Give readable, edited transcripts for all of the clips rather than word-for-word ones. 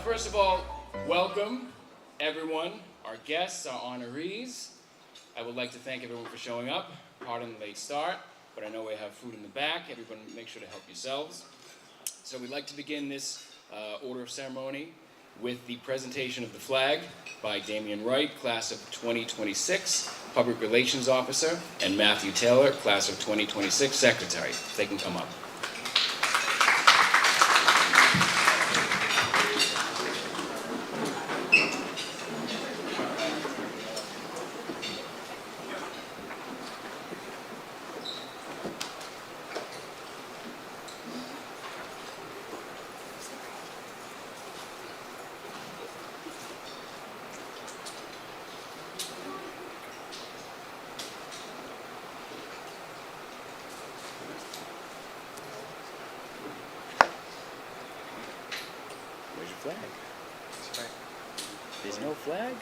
first of all, welcome everyone, our guests, our honorees. I would like to thank everyone for showing up. Pardon the late start, but I know we have food in the back. Everyone make sure to help yourselves. So we'd like to begin this order of ceremony with the presentation of the flag by Damian Wright, class of 2026, Public Relations Officer, and Matthew Taylor, class of 2026, Secretary. If they can come up. Where's your flag? That's right. There's no flag?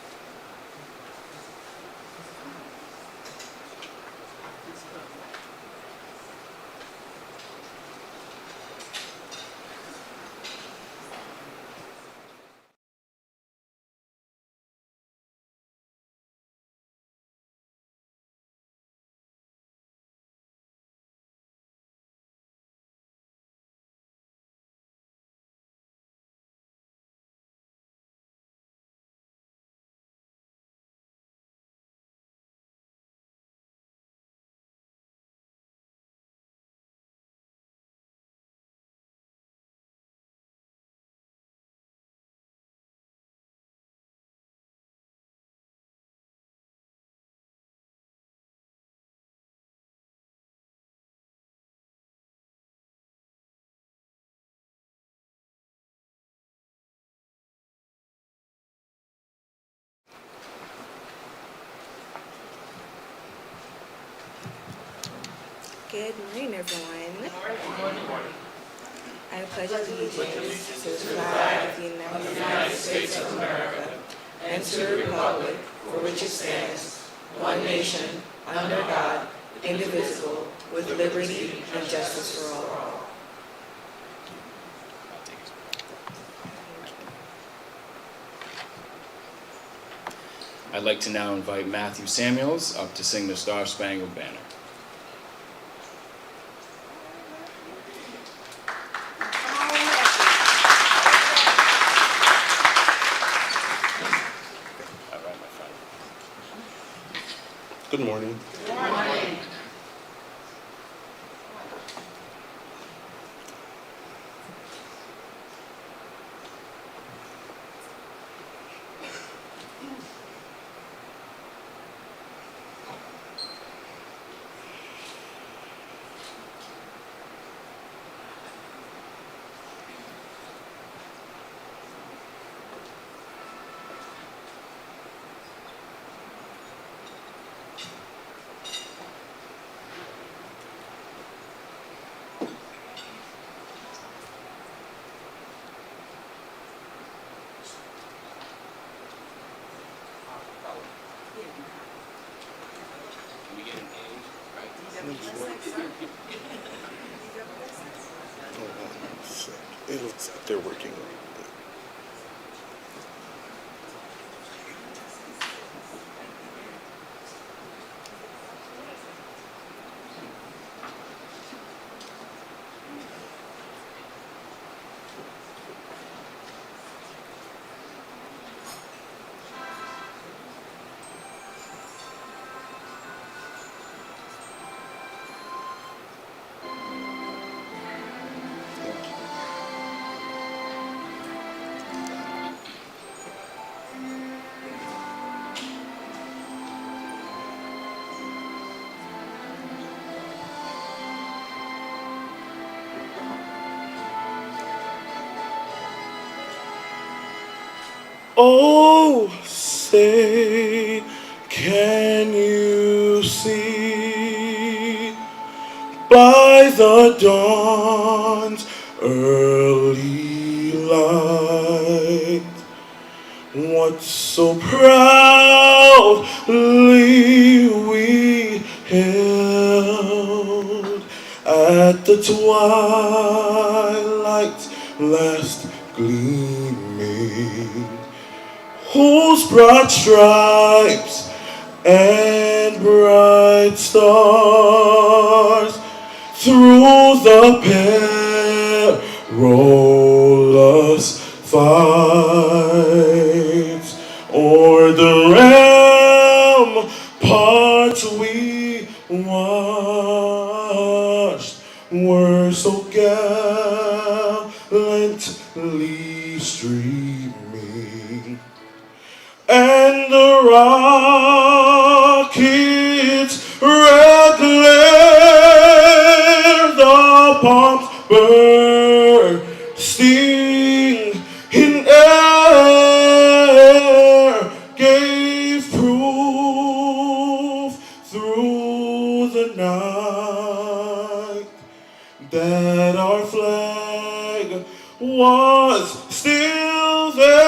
Good morning, everyone. I pledge allegiance to the flag of the United States of America and to the republic for which it stands, one nation, under God, indivisible, with liberty and justice for all. I'd like to now invite Matthew Samuels up to sing the Star Spangled Banner. Good morning. Good morning. Can we get an A, right? It looks like they're working on it. Oh, say, can you see by the dawn's early light what so proudly we held at the twilight's last gleaming whose broad stripes and bright stars through the perilous fights o'er the ramparts we watched were so gallantly streaming, and the rocket's red glare, the bombs bursting in air, gave proof through the night that our flag was still there.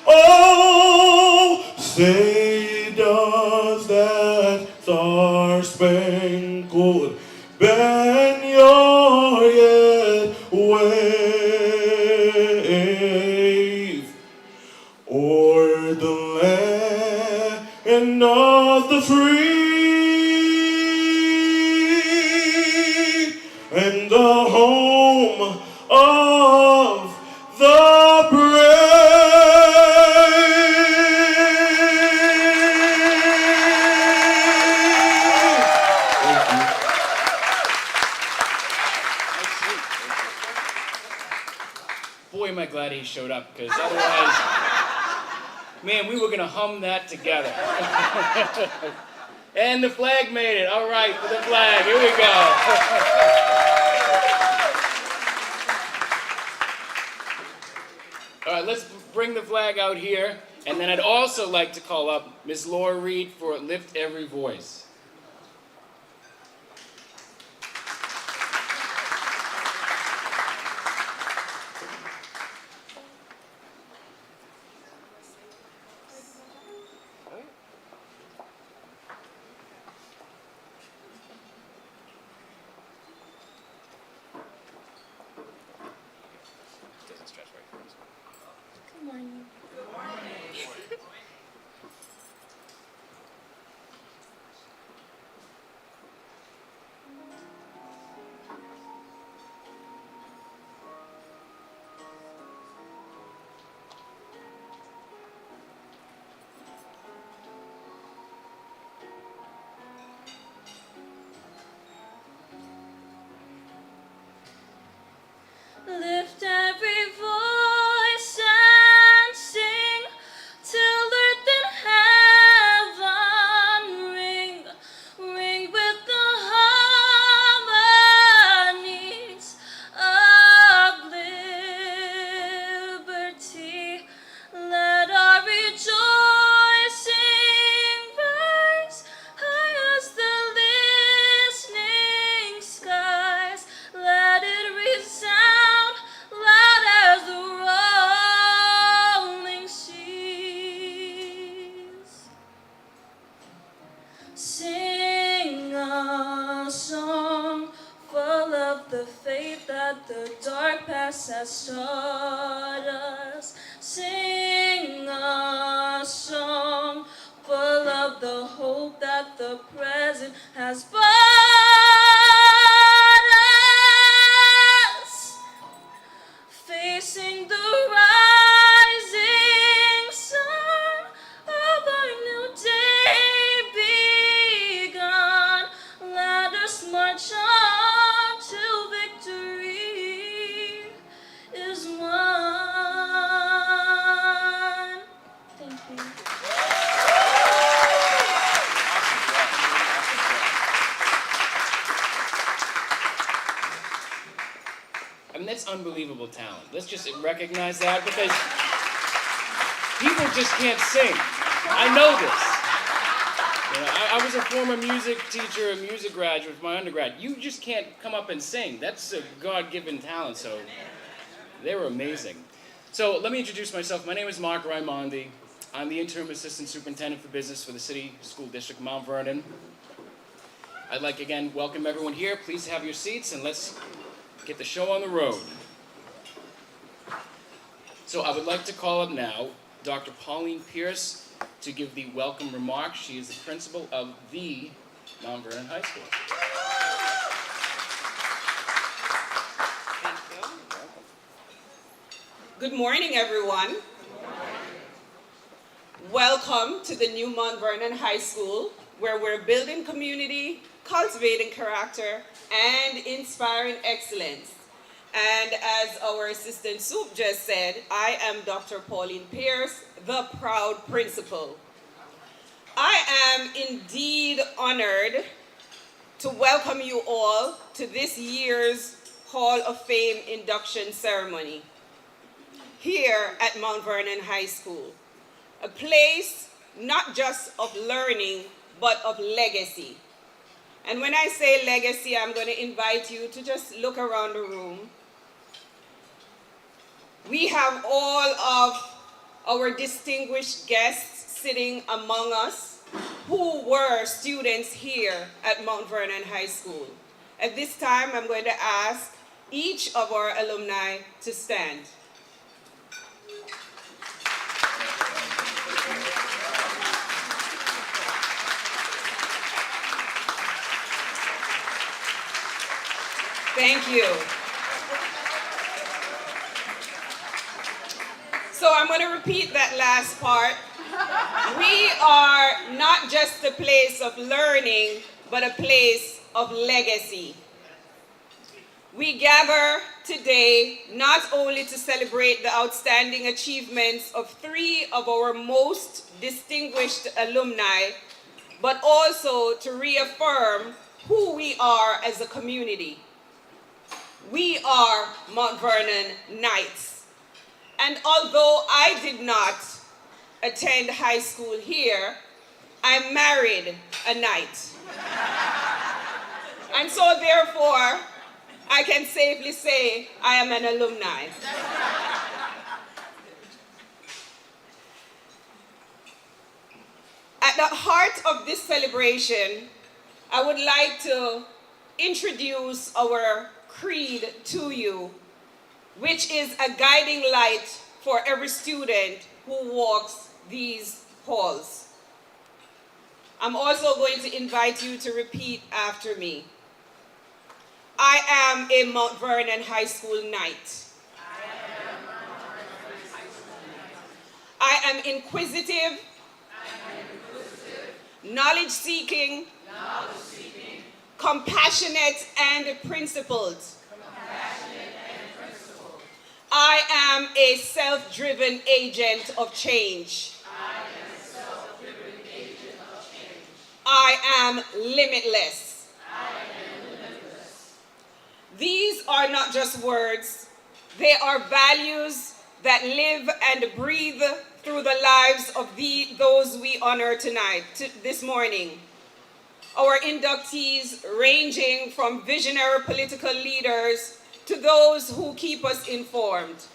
Oh, say does that star-spangled banner yet wave o'er the land of the free and the home of the brave. Thank you. Boy, am I glad he showed up, because otherwise, man, we were going to hum that together. And the flag made it. All right, for the flag. Here we go. All right, let's bring the flag out here. And then I'd also like to call up Miss Laura Reed for Lift Every Voice. Doesn't stretch right for us. Good morning. Lift every voice and sing till earth and heaven ring, ring with the harmonies of liberty. Let our rejoicing rise high as the listening skies. Let it resound loud as the rolling seas. Sing a song full of the faith that the dark past has taught us. Sing a song full of the hope that the present has brought us. Facing the rising sun of our new day begun. Let us march on till victory is won. Thank you. I mean, that's unbelievable talent. Let's just recognize that, because people just can't sing. I know this. You know, I was a former music teacher, a music graduate from my undergrad. You just can't come up and sing. That's a God-given talent, so they were amazing. So let me introduce myself. My name is Mark Raimondi. I'm the interim assistant superintendent for business for the City School District of Mount Vernon. I'd like, again, welcome everyone here. Please have your seats, and let's get the show on the road. So I would like to call up now Dr. Pauline Pierce to give the welcome remarks. She is the principal of the Mount Vernon High School. Thank you. Good morning, everyone. Welcome to the new Mount Vernon High School, where we're building community, cultivating character, and inspiring excellence. And as our assistant Soup just said, I am Dr. Pauline Pierce, the proud principal. I am indeed honored to welcome you all to this year's Hall of Fame induction ceremony here at Mount Vernon High School, a place not just of learning, but of legacy. And when I say legacy, I'm going to invite you to just look around the room. We have all of our distinguished guests sitting among us who were students here at Mount Vernon High School. At this time, I'm going to ask each of our alumni to stand. Thank you. So I'm going to repeat that last part. We are not just a place of learning, but a place of legacy. We gather today not only to celebrate the outstanding achievements of 3 of our most distinguished alumni, but also to reaffirm who we are as a community. We are Mount Vernon Knights. And although I did not attend high school here, I married a Knight. And so therefore, I can safely say I am an alumni. At the heart of this celebration, I would like to introduce our creed to you, which is a guiding light for every student who walks these halls. I'm also going to invite you to repeat after me. I am a Mount Vernon High School Knight. I am inquisitive, knowledge-seeking, compassionate and principled. I am a self-driven agent of change. I am limitless. These are not just words, they are values that live and breathe through the lives of those we honor tonight, this morning. Our inductees, ranging from visionary political leaders to those who keep us informed,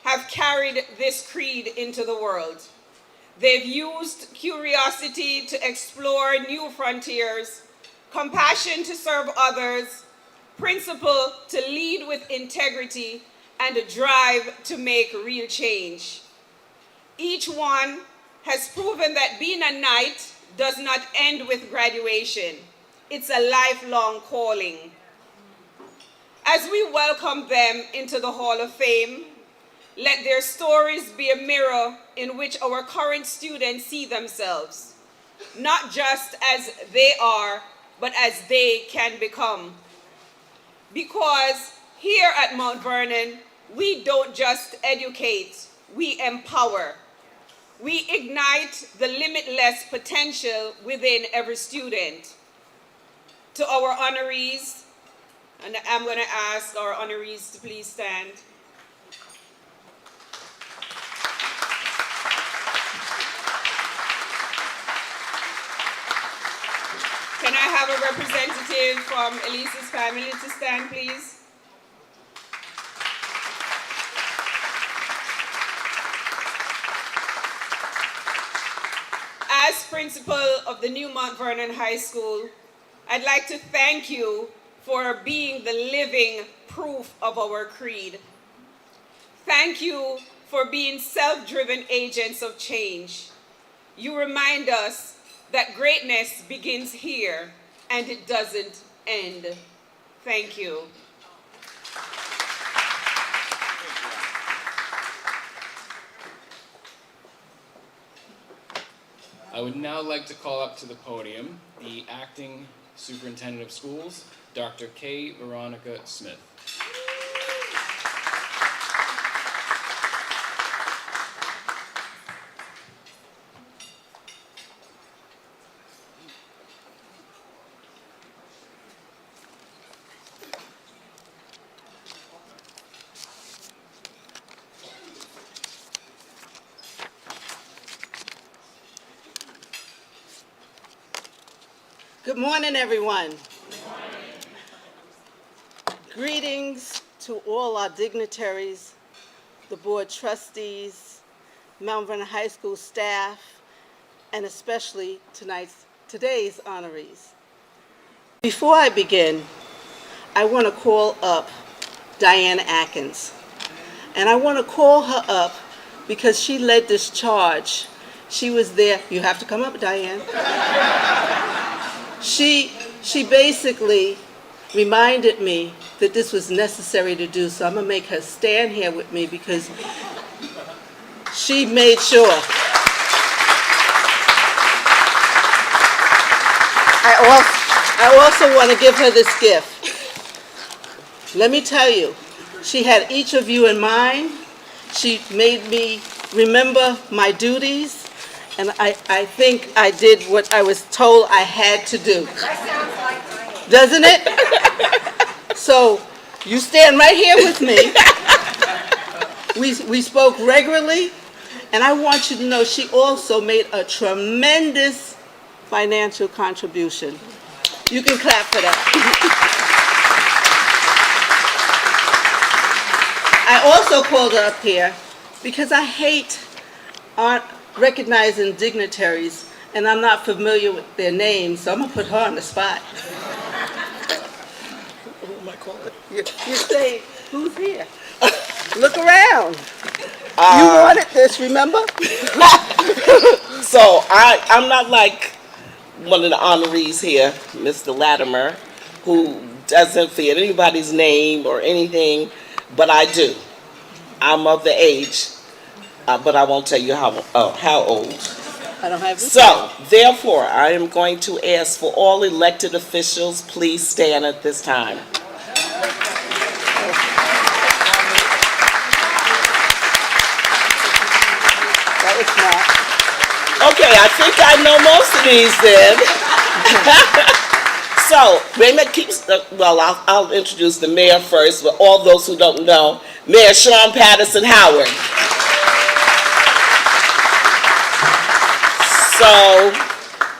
have carried this creed into the world. They've used curiosity to explore new frontiers, compassion to serve others, principle to lead with integrity, and a drive to make real change. Each one has proven that being a knight does not end with graduation. It's a lifelong calling. As we welcome them into the Hall of Fame, let their stories be a mirror in which our current students see themselves, not just as they are, but as they can become. Because here at Mount Vernon, we don't just educate, we empower. We ignite the limitless potential within every student. To our honorees, and I'm going to ask our honorees to please stand. Can I have a representative from Elise's family to stand, please? As principal of the new Mount Vernon High School, I'd like to thank you for being the living proof of our creed. Thank you for being self-driven agents of change. You remind us that greatness begins here and it doesn't end. Thank you. I would now like to call up to the podium the Acting Superintendent of Schools, Dr. K. Veronica Smith. Good morning, everyone. Greetings to all our dignitaries, the board trustees, Mount Vernon High School staff, and especially today's honorees. Before I begin, I want to call up Diane Atkins. And I want to call her up because she led this charge. She was there. You have to come up, Diane. She basically reminded me that this was necessary to do, so I'm going to make her stand here with me because she made sure. I also want to give her this gift. Let me tell you, she had each of you in mind. She made me remember my duties. And I think I did what I was told I had to do. That sounds like Diane. Doesn't it? So you stand right here with me. We spoke regularly, and I want you to know she also made a tremendous financial contribution. You can clap for that. I also called her up here because I hate recognizing dignitaries, and I'm not familiar with their names, so I'm going to put her on the spot. Who am I calling? You say, who's here? Look around. You wanted this, remember? So I'm not like one of the honorees here, Mr. Latimer, who doesn't forget anybody's name or anything, but I do. I'm of the age. But I won't tell you how old. I don't have this. So, therefore, I am going to ask for all elected officials, please stand at this time. That was smart. Okay, I think I know most of these then. So, Raymond keeps, well, I'll introduce the mayor first, but all those who don't know, Mayor Sean Patterson Howard. So,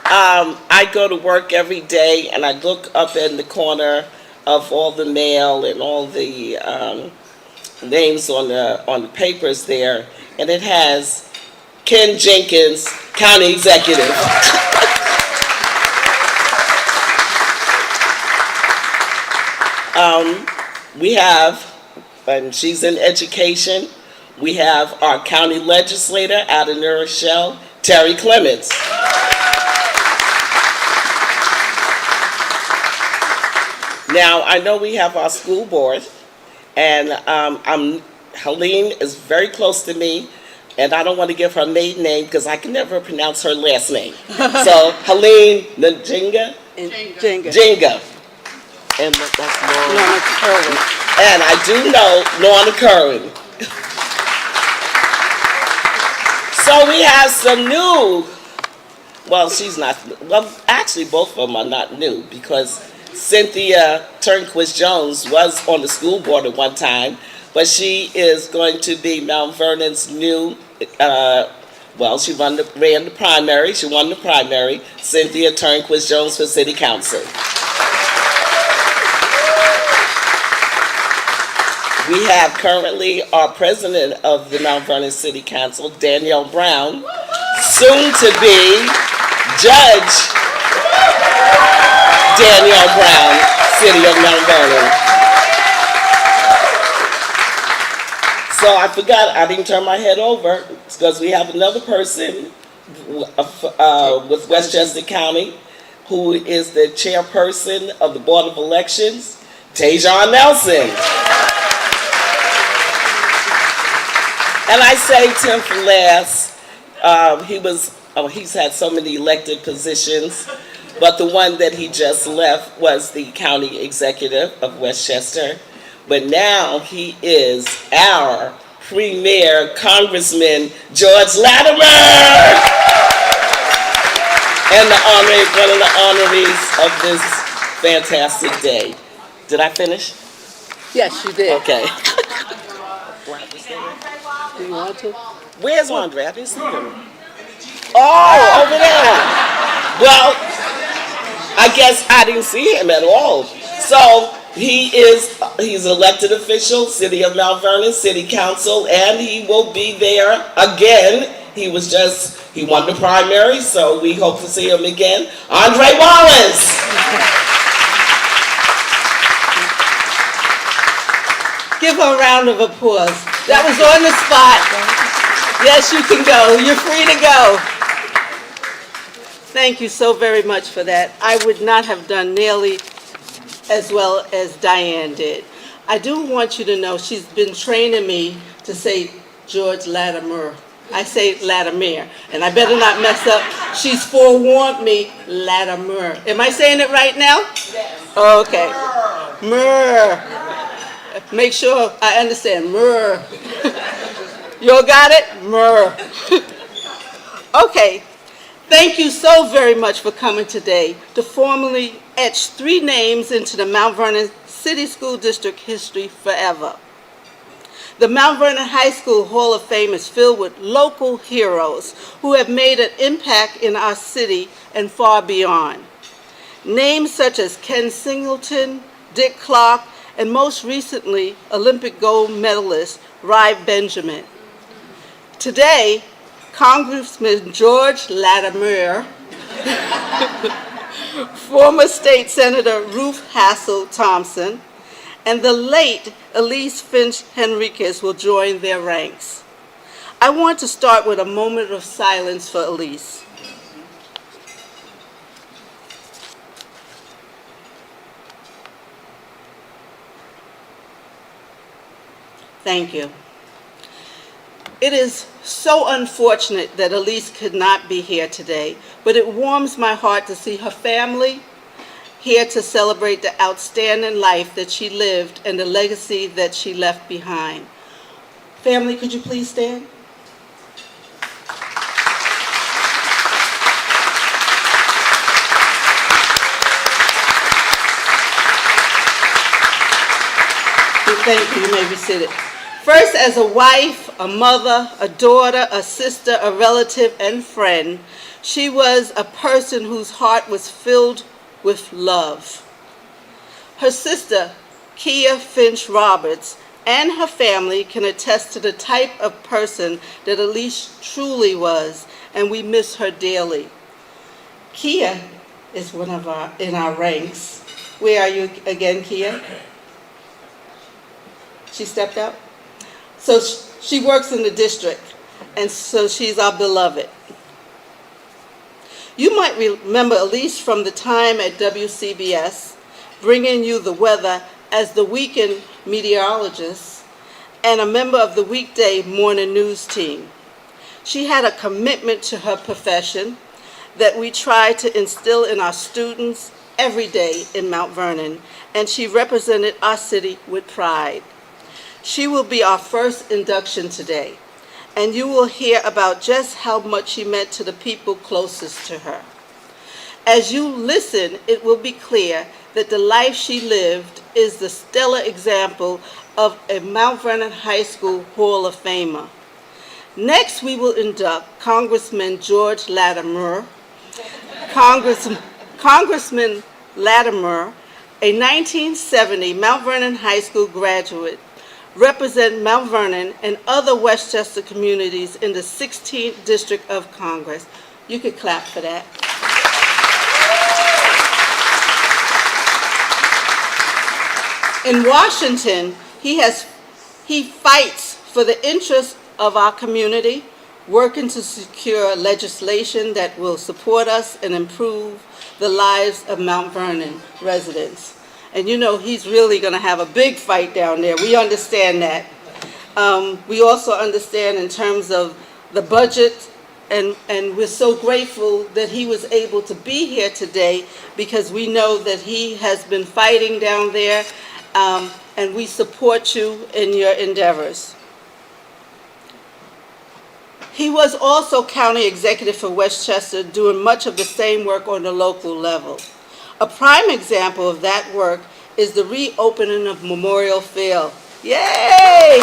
I go to work every day and I look up in the corner of all the mail and all the names on the papers there, and it has Ken Jenkins, County Executive. We have, and she's in education, we have our county legislator out of New Rochelle, Terry Clements. Now, I know we have our school board, and Helene is very close to me, and I don't want to give her maiden name because I can never pronounce her last name. So, Helene Njinga? Jinga. And that's Lorna Curran. And I do know Lorna Curran. So we have some new, well, she's not, well, actually both of them are not new because Cynthia Turnquist Jones was on the school board at one time, but she is going to be Mount Vernon's new, well, she ran the primary, she won the primary, Cynthia Turnquist Jones for City Council. We have currently our president of the Mount Vernon City Council, Danielle Brown, soon to be Judge Danielle Brown. City of Mount Vernon. So I forgot, I didn't turn my head over because we have another person with Westchester County who is the chairperson of the Board of Elections, Tajon Nelson. And I saved him for last. He's had so many elected positions, but the one that he just left was the county executive of Westchester. But now he is our premier Congressman, George Latimer, and one of the honorees of this fantastic day. Did I finish? Yes, you did. Okay. Do you want to? Where's Andre? I didn't see him. Oh, over there. Well, I guess I didn't see him at all. So he's an elected official, City of Mount Vernon, City Council, and he will be there again. He won the primary, so we hope to see him again. Andre Wallace. Give her a round of applause. That was on the spot. Yes, you can go. You're free to go. Thank you so very much for that. I would not have done nearly as well as Diane did. I do want you to know she's been training me to say George Latimer. I say Latimer, and I better not mess up. She's forewarned me, Latimer. Am I saying it right now? Yes. Okay. Mer. Make sure I understand. Mer. You all got it? Mer. Okay. Thank you so very much for coming today to formally etch 3 names into the Mount Vernon City School District history forever. The Mount Vernon High School Hall of Fame is filled with local heroes who have made an impact in our city and far beyond. Names such as Ken Singleton, Dick Clark, and most recently, Olympic gold medalist Ry Benjamin. Today, Congressman George Latimer, former State Senator Ruth Hassel Thompson, and the late Elise Finch Henriquez will join their ranks. I want to start with a moment of silence for Elise. Thank you. It is so unfortunate that Elise could not be here today, but it warms my heart to see her family here to celebrate the outstanding life that she lived and the legacy that she left behind. Family, could you please stand? Thank you. You may be seated. First, as a wife, a mother, a daughter, a sister, a relative, and friend, she was a person whose heart was filled with love. Her sister, Kia Finch Roberts, and her family can attest to the type of person that Elise truly was, and we miss her dearly. Kia is in our ranks. Where are you again, Kia? She stepped out? So she works in the district, and so she's our beloved. You might remember Elise from the time at WCBS, bringing you the weather as the weekend meteorologist and a member of the weekday morning news team. She had a commitment to her profession that we try to instill in our students every day in Mount Vernon, and she represented our city with pride. She will be our first induction today, and you will hear about just how much she meant to the people closest to her. As you listen, it will be clear that the life she lived is the stellar example of a Mount Vernon High School Hall of Famer. Next, we will induct Congressman George Latimer. Congressman Latimer, a 1970 Mount Vernon High School graduate, represent Mount Vernon and other Westchester communities in the 16th District of Congress. You could clap for that. In Washington, he fights for the interests of our community, working to secure legislation that will support us and improve the lives of Mount Vernon residents. And you know, he's really going to have a big fight down there. We understand that. We also understand in terms of the budget, and we're so grateful that he was able to be here today because we know that he has been fighting down there, and we support you in your endeavors. He was also county executive for Westchester, doing much of the same work on the local level. A prime example of that work is the reopening of Memorial Field. Yay!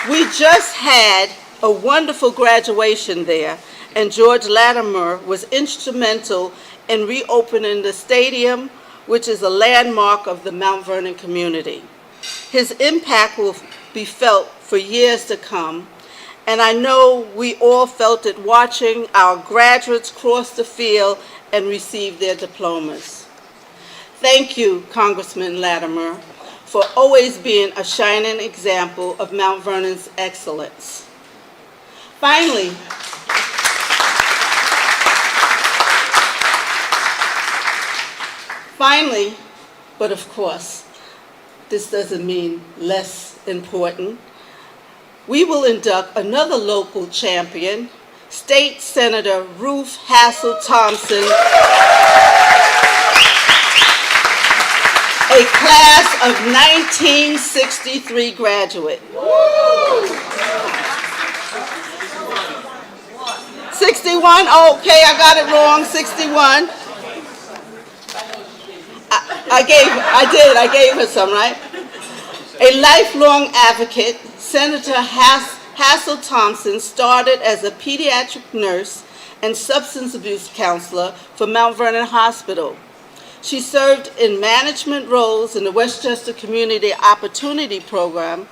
We just had a wonderful graduation there, and George Latimer was instrumental in reopening the stadium, which is a landmark of the Mount Vernon community. His impact will be felt for years to come, and I know we all felt it watching our graduates cross the field and receive their diplomas. Thank you, Congressman Latimer, for always being a shining example of Mount Vernon's excellence. Finally, but of course, this doesn't mean less important, we will induct another local champion, State Senator Ruth Hassel Thompson, a class of 1963 graduate. 61? Okay, I got it wrong, 61. I gave her some, right? A lifelong advocate, Senator Hassel Thompson started as a pediatric nurse and substance abuse counselor for Mount Vernon Hospital. She served in management roles in the Westchester Community Opportunity Program,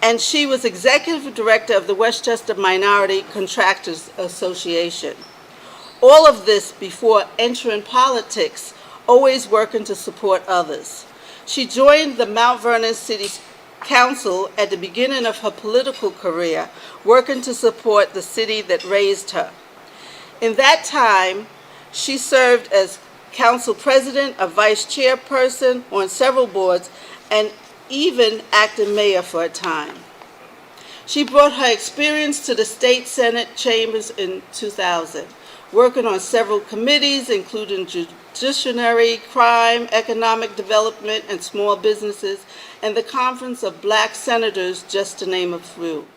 and she was executive director of the Westchester Minority Contractors Association. All of this before entering politics, always working to support others. She joined the Mount Vernon City Council at the beginning of her political career, working to support the city that raised her. In that time, she served as council president, a vice chairperson on several boards, and even acting mayor for a time. She brought her experience to the state Senate chambers in 2000, working on several committees, including judiciary, crime, economic development, and small businesses, and the Conference of Black Senators, just to name a few.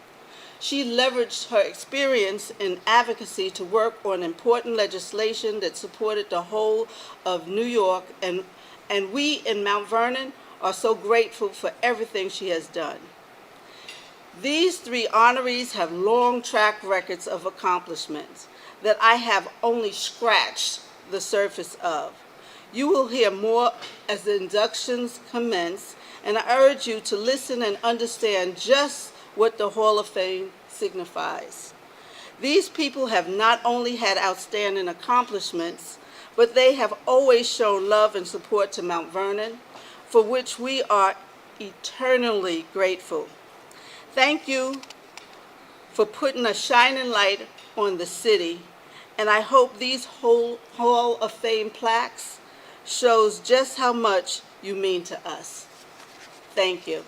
She leveraged her experience in advocacy to work on important legislation that supported the whole of New York, and we in Mount Vernon are so grateful for everything she has done. These three honorees have long track records of accomplishments that I have only scratched the surface of. You will hear more as the inductions commence, and I urge you to listen and understand just what the Hall of Fame signifies. These people have not only had outstanding accomplishments, but they have always shown love and support to Mount Vernon, for which we are eternally grateful. Thank you for putting a shining light on the city, and I hope these Hall of Fame plaques shows just how much you mean to us. Thank you.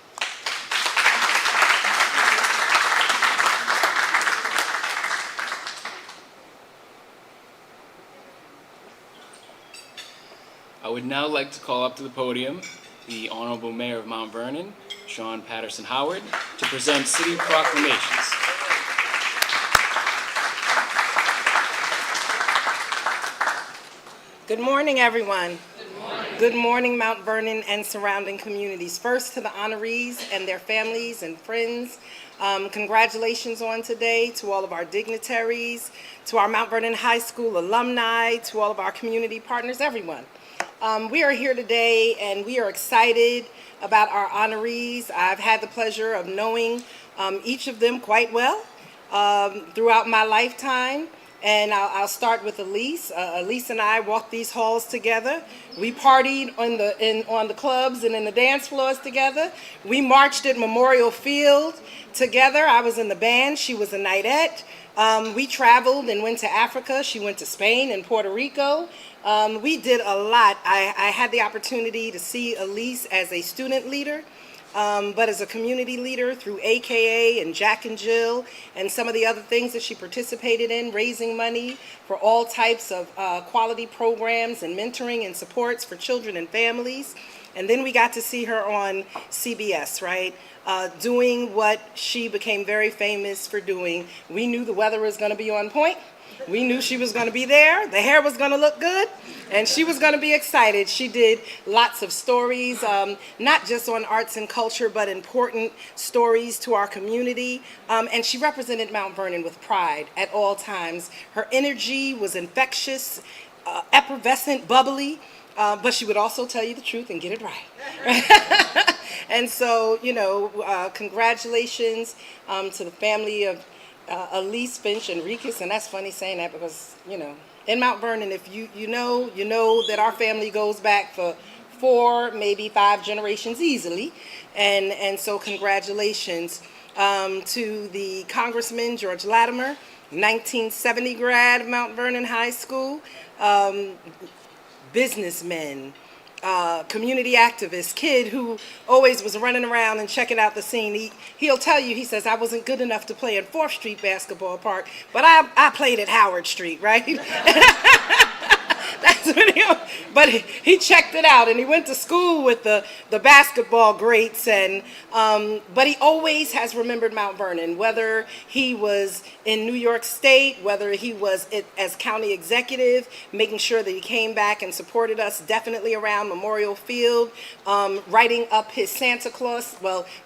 I would now like to call up to the podium the Honorable Mayor of Mount Vernon, Sean Patterson Howard, to present city proclamations. Good morning, everyone. Good morning, Mount Vernon and surrounding communities. First, to the honorees and their families and friends, congratulations on today, to all of our dignitaries, to our Mount Vernon High School alumni, to all of our community partners, everyone. We are here today and we are excited about our honorees. I've had the pleasure of knowing each of them quite well throughout my lifetime. And I'll start with Elise. Elise and I walked these halls together. We partied on the clubs and in the dance floors together. We marched at Memorial Field together. I was in the band. She was a knightette. We traveled and went to Africa. She went to Spain and Puerto Rico. We did a lot. I had the opportunity to see Elise as a student leader. But as a community leader through AKA and Jack and Jill and some of the other things that she participated in, raising money for all types of quality programs and mentoring and supports for children and families. And then we got to see her on CBS, right? Doing what she became very famous for doing. We knew the weather was going to be on point. We knew she was going to be there. The hair was going to look good. And she was going to be excited. She did lots of stories, not just on arts and culture, but important stories to our community. And she represented Mount Vernon with pride at all times. Her energy was infectious, effervescent, bubbly, but she would also tell you the truth and get it right. And so, congratulations to the family of Elise Finch Enriquez, and that's funny saying that because, in Mount Vernon, if you know that our family goes back for 4, maybe 5 generations easily, and so congratulations to the Congressman George Latimer, 1970 grad of Mount Vernon High School, businessmen, community activist, kid who always was running around and checking out the scene. He'll tell you, he says, I wasn't good enough to play in 4th Street Basketball Park, but I played at Howard Street, right? That's what but he checked it out, and he went to school with the basketball greats, and but he always has remembered Mount Vernon, whether he was in New York State, whether he was as county executive, making sure that he came back and supported us, definitely around Memorial Field, writing up his Santa Claus,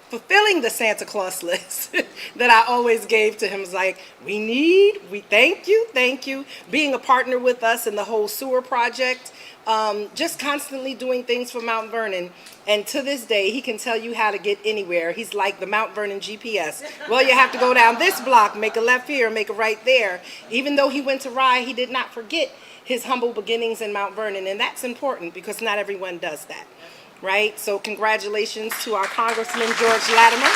fulfilling the Santa Claus list that I always gave to him. Was like, we thank you, being a partner with us in the whole sewer project, just constantly doing things for Mount Vernon. And to this day, he can tell you how to get anywhere. He's like the Mount Vernon GPS. Well, you have to go down this block, make a left here, make a right there. Even though he went to Rye, he did not forget his humble beginnings in Mount Vernon. And that's important because not everyone does that. Right? So congratulations to our Congressman George Latimer.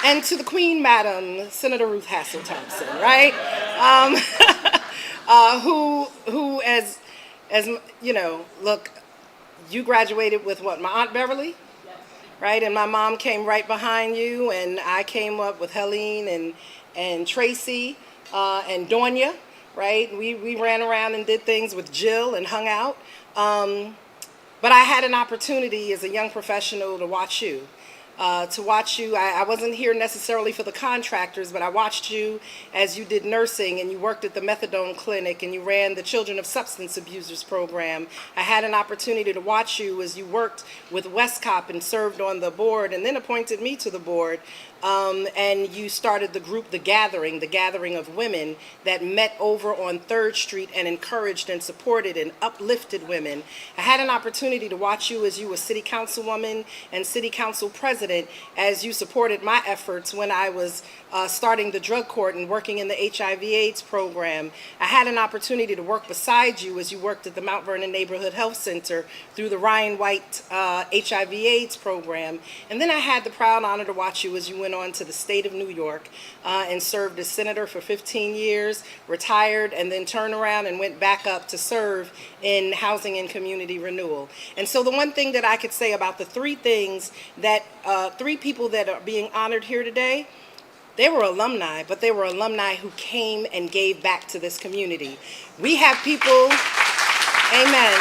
And to the Queen Madam, Senator Ruth Hassel Thompson, right? Who as look, you graduated with what, my Aunt Beverly? Right? And my mom came right behind you, and I came up with Helene and Tracy and Donya. Right? We ran around and did things with Jill and hung out. But I had an opportunity as a young professional to watch you. I wasn't here necessarily for the contractors, but I watched you as you did nursing and you worked at the methadone clinic and you ran the Children of Substance Abusers program. I had an opportunity to watch you as you worked with Westcop and served on the board and then appointed me to the board. And you started the group, The Gathering of women that met over on 3rd Street and encouraged and supported and uplifted women. I had an opportunity to watch you as you were city councilwoman and city council president as you supported my efforts when I was starting the drug court and working in the HIV/AIDS program. I had an opportunity to work beside you as you worked at the Mount Vernon Neighborhood Health Center through the Ryan White HIV/AIDS program. And then I had the proud honor to watch you as you went on to the state of New York and served as senator for 15 years, retired, and then turned around and went back up to serve in housing and community renewal. And so the one thing that I could say about the 3 things that 3 people that are being honored here today, they were alumni, but they were alumni who came and gave back to this community. We have people, amen.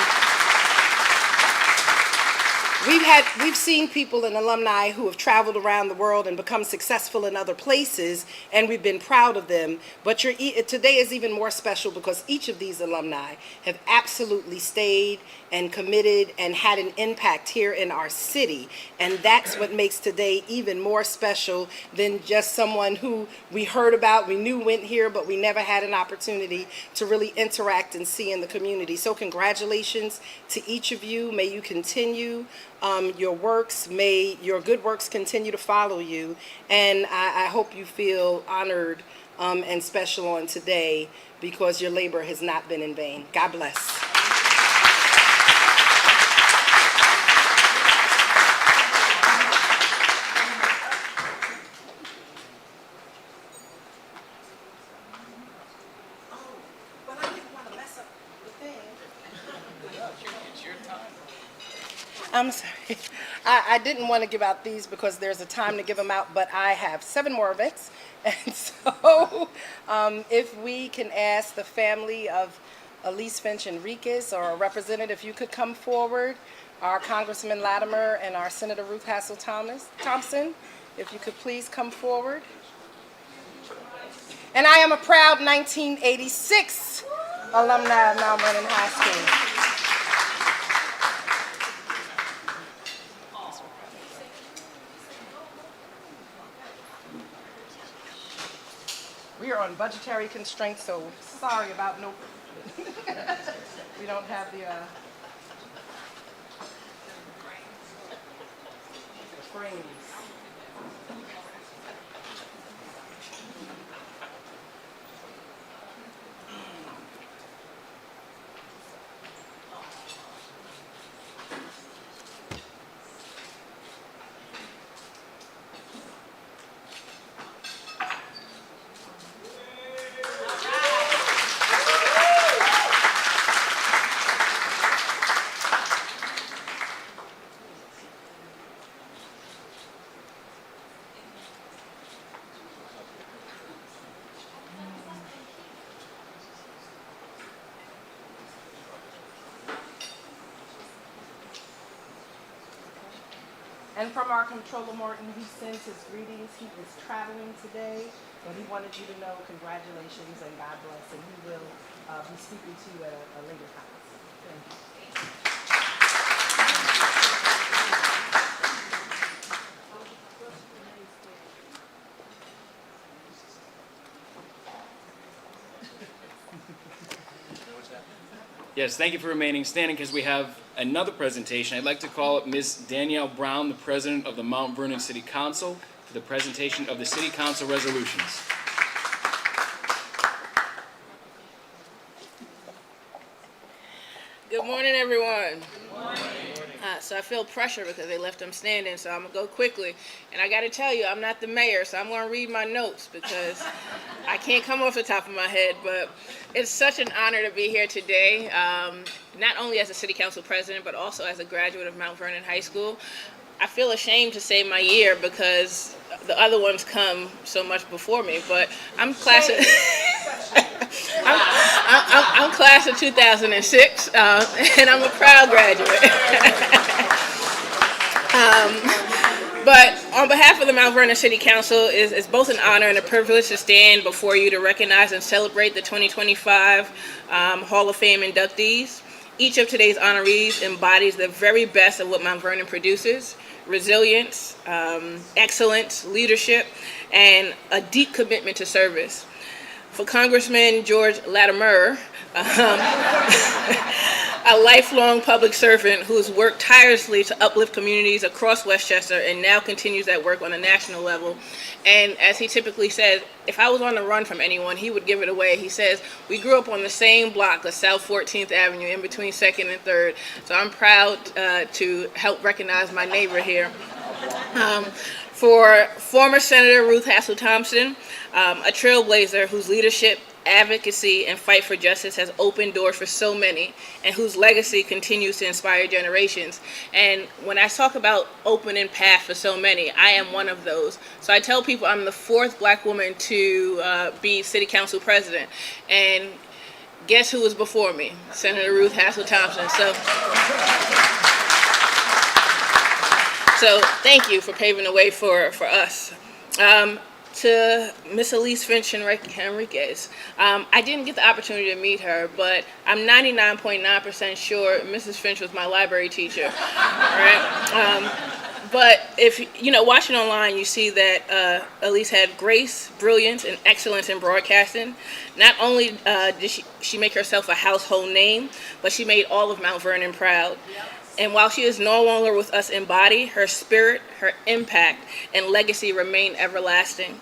We've seen people and alumni who have traveled around the world and become successful in other places, and we've been proud of them. But today is even more special because each of these alumni have absolutely stayed and committed and had an impact here in our city. And that's what makes today even more special than just someone who we heard about, we knew went here, but we never had an opportunity to really interact and see in the community. So congratulations to each of you. May you continue your works. May your good works continue to follow you. And I hope you feel honored and special on today because your labor has not been in vain. God bless. I'm sorry. I didn't want to give out these because there's a time to give them out, but I have 7 more events. And so if we can ask the family of Elise Finch Enriquez or a representative, if you could come forward, our Congressman Latimer and our Senator Ruth Hassel Thompson, if you could please come forward. And I am a proud 1986 alumni of Mount Vernon High School. We are on budgetary constraints, so sorry about no. We don't have the frames. And from our Comptroller Martin, he sends his greetings. He is traveling today, but he wanted you to know congratulations and God bless, and he will be speaking to you at a later time. Thank you. Yes, thank you for remaining standing because we have another presentation. I'd like to call up Ms. Danielle Brown, the President of the Mount Vernon City Council, for the presentation of the City Council resolutions. Good morning, everyone. Good morning. So I feel pressure because they left them standing, so I'm going to go quickly. And I got to tell you, I'm not the mayor, so I'm going to read my notes because I can't come off the top of my head. But it's such an honor to be here today, not only as a city council president, but also as a graduate of Mount Vernon High School. I feel ashamed to say my year because the other ones come so much before me, but I'm class of... I'm class of 2006, and I'm a proud graduate. But on behalf of the Mount Vernon City Council, it's both an honor and a privilege to stand before you to recognize and celebrate the 2025 Hall of Fame inductees. Each of today's honorees embodies the very best of what Mount Vernon produces: resilience, excellence, leadership, and a deep commitment to service. For Congressman George Latimer, a lifelong public servant who's worked tirelessly to uplift communities across Westchester and now continues that work on a national level. And as he typically says, if I was on the run from anyone, he would give it away. He says, we grew up on the same block of South 14th Avenue in between 2nd and 3rd. So I'm proud to help recognize my neighbor here. For former Senator Ruth Hassel Thompson, a trailblazer whose leadership, advocacy, and fight for justice has opened doors for so many, and whose legacy continues to inspire generations. And when I talk about opening path for so many, I am one of those. So I tell people I'm the 4th Black woman to be City Council President. And guess who was before me? Senator Ruth Hassel Thompson. So thank you for paving the way for us. To Miss Elise Finch Enriquez, I didn't get the opportunity to meet her, but I'm 99.9% sure Mrs. Finch was my library teacher. Right? But if, watching online, you see that Elise had grace, brilliance, and excellence in broadcasting. Not only did she make herself a household name, but she made all of Mount Vernon proud. And while she is no longer with us in body, her spirit, her impact, and legacy remain everlasting.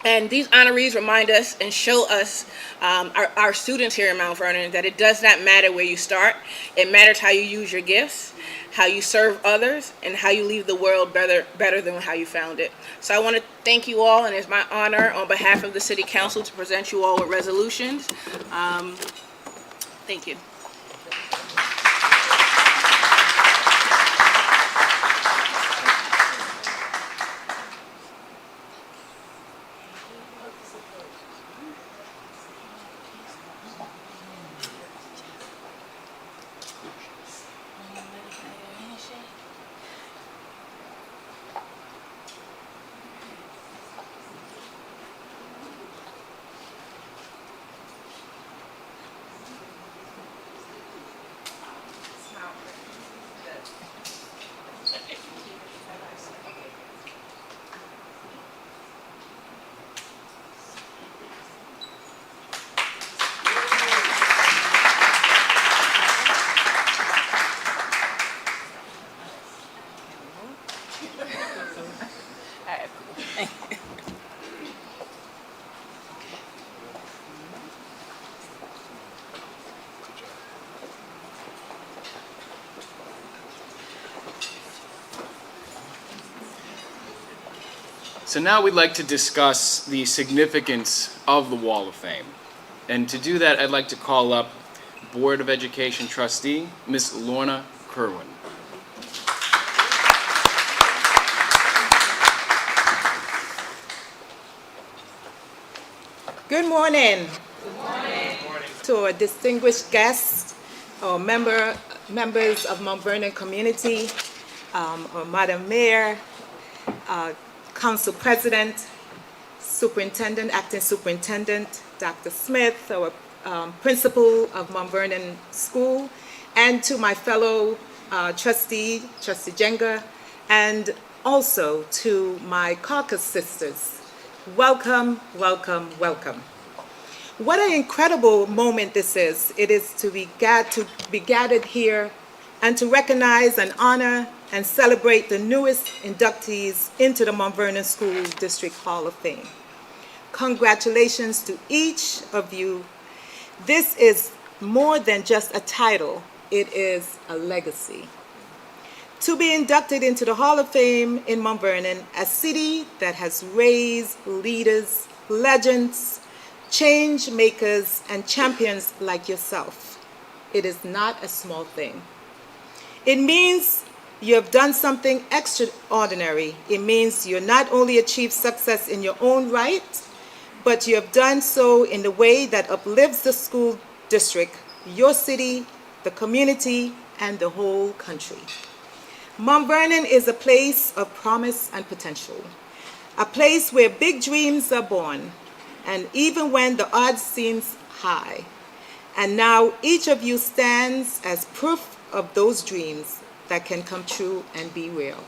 And these honorees remind us and show us, our students here in Mount Vernon, that it does not matter where you start. It matters how you use your gifts, how you serve others, and how you leave the world better than how you found it. So I want to thank you all, and it's my honor on behalf of the City Council to present you all with resolutions. Thank you. So now we'd like to discuss the significance of the Wall of Fame. And to do that, I'd like to call up Board of Education trustee, Ms. Lorna Kerwin. Good morning. Good morning. To our distinguished guests, our members of Mount Vernon community, our Madam Mayor, Council President, Superintendent, Acting Superintendent, Dr. Smith, our Principal of Mount Vernon School, and to my fellow Trustee Jenga, and also to my caucus sisters. Welcome, welcome, welcome. What an incredible moment this is. It is to be gathered here and to recognize and honor and celebrate the newest inductees into the Mount Vernon School District Hall of Fame. Congratulations to each of you. This is more than just a title, it is a legacy. To be inducted into the Hall of Fame in Mount Vernon, a city that has raised leaders, legends, change makers, and champions like yourself. It is not a small thing. It means you have done something extraordinary. It means you not only achieved success in your own right, but you have done so in a way that uplifts the school district, your city, the community, and the whole country. Mount Vernon is a place of promise and potential, a place where big dreams are born, and even when the odds seem high. And now each of you stands as proof of those dreams that can come true and be real.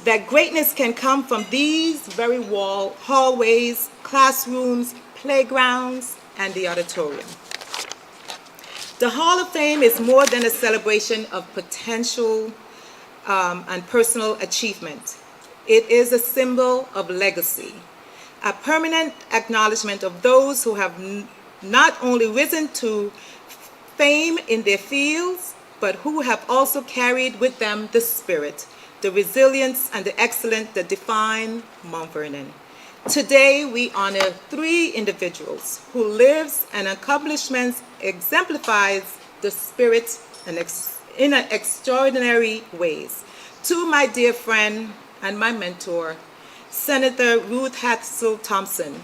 That greatness can come from these very hallways, classrooms, playgrounds, and the auditorium. The Hall of Fame is more than a celebration of potential and personal achievement. It is a symbol of legacy, a permanent acknowledgement of those who have not only risen to fame in their fields, but who have also carried with them the spirit, the resilience, and the excellence that define Mount Vernon. Today, we honor 3 individuals whose lives and accomplishments exemplifies the spirit in extraordinary ways. To my dear friend and my mentor, Senator Ruth Hatzel Thompson.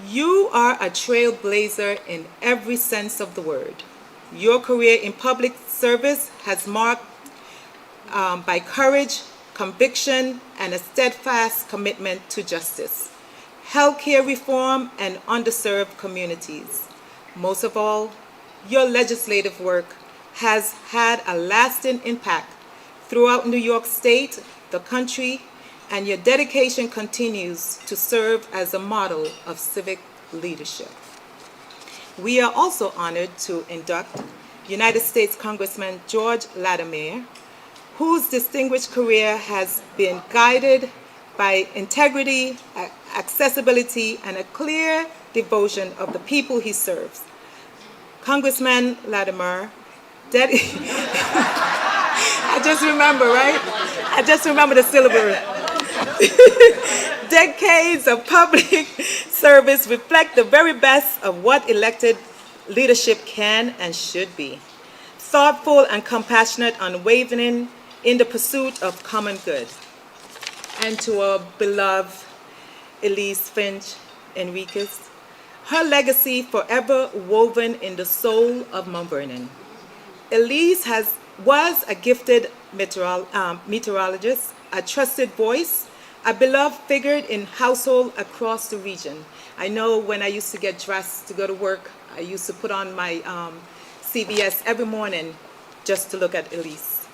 You are a trailblazer in every sense of the word. Your career in public service has marked by courage, conviction, and a steadfast commitment to justice, healthcare reform, and underserved communities. Most of all, your legislative work has had a lasting impact throughout New York State, the country, and your dedication continues to serve as a model of civic leadership. We are also honored to induct United States Congressman George Latimer, whose distinguished career has been guided by integrity, accessibility, and a clear devotion of the people he serves. Congressman Latimer, I just remember, right? I just remember the syllable. Decades of public service reflect the very best of what elected leadership can and should be. Thoughtful and compassionate, unwavering in the pursuit of common good. And to our beloved Elise Finch Enriquez, her legacy forever woven in the soul of Mount Vernon. Elise was a gifted meteorologist, a trusted voice, a beloved figure in household across the region. I know when I used to get dressed to go to work, I used to put on my CBS every morning just to look at Elise.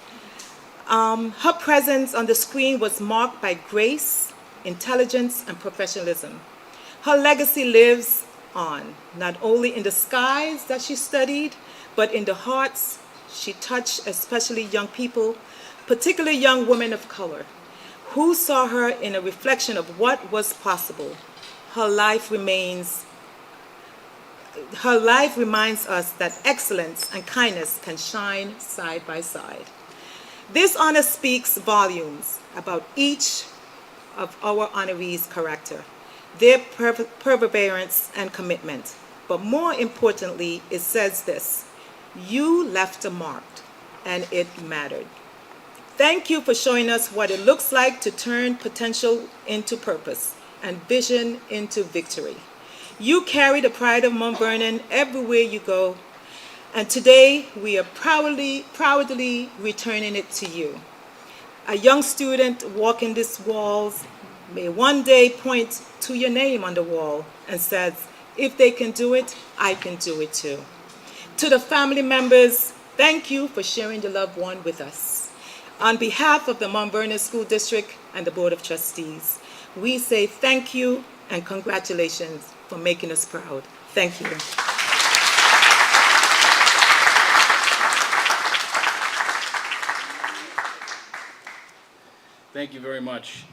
Her presence on the screen was marked by grace, intelligence, and professionalism. Her legacy lives on, not only in the skies that she studied, but in the hearts she touched, especially young people, particularly young women of color, who saw her in a reflection of what was possible. Her life reminds us that excellence and kindness can shine side by side. This honor speaks volumes about each of our honorees' character, their perseverance and commitment. But more importantly, it says this: you left a mark, and it mattered. Thank you for showing us what it looks like to turn potential into purpose and vision into victory. You carry the pride of Mount Vernon everywhere you go, and today we are proudly returning it to you. A young student walking these walls may one day point to your name on the wall and says, if they can do it, I can do it too. To the family members, thank you for sharing the loved one with us. On behalf of the Mount Vernon School District and the Board of Trustees, we say thank you and congratulations for making us proud. Thank you. Thank you very much.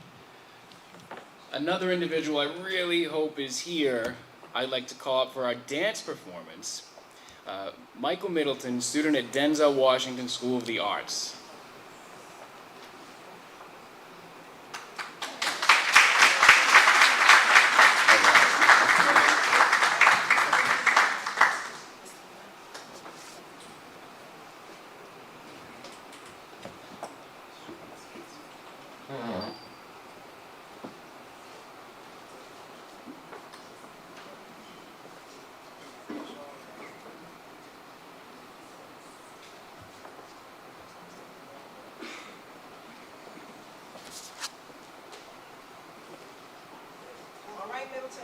Another individual I really hope is here, I'd like to call up for our dance performance. Michael Middleton, student at Denzel Washington School of the Arts. All right, Middleton.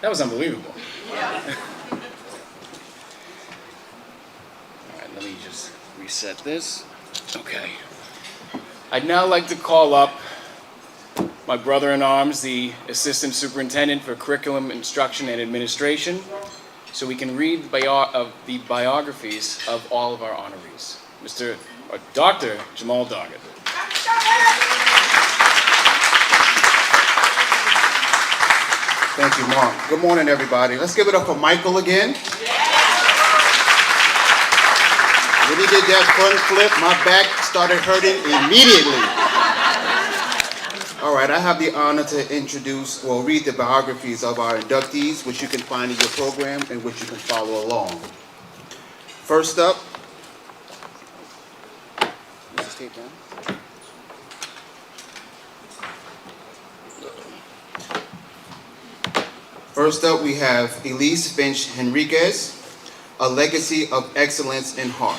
That was unbelievable. All right, let me just reset this. Okay. I'd now like to call up my brother-in-arms, the Assistant Superintendent for Curriculum Instruction and Administration, so we can read the biographies of all of our honorees. Dr. Jamal Doggett. Thank you, Mark. Good morning, everybody. Let's give it up for Michael again. When he did that front flip, my back started hurting immediately. All right, I have the honor to read the biographies of our inductees, which you can find in your program and which you can follow along. First up, is this tape down? First up, we have Elise Finch Henriquez, A Legacy of Excellence in Heart.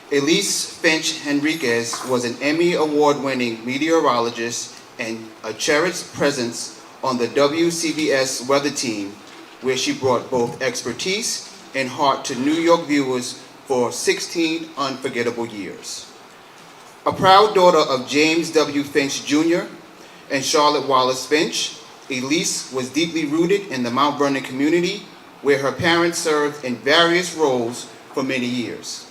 Elise Finch Henriquez was an Emmy Award-winning meteorologist and a cherished presence on the WCBS weather team, where she brought both expertise and heart to New York viewers for 16 unforgettable years. A proud daughter of James W. Finch Jr. and Charlotte Wallace Finch, Elise was deeply rooted in the Mount Vernon community, where her parents served in various roles for many years.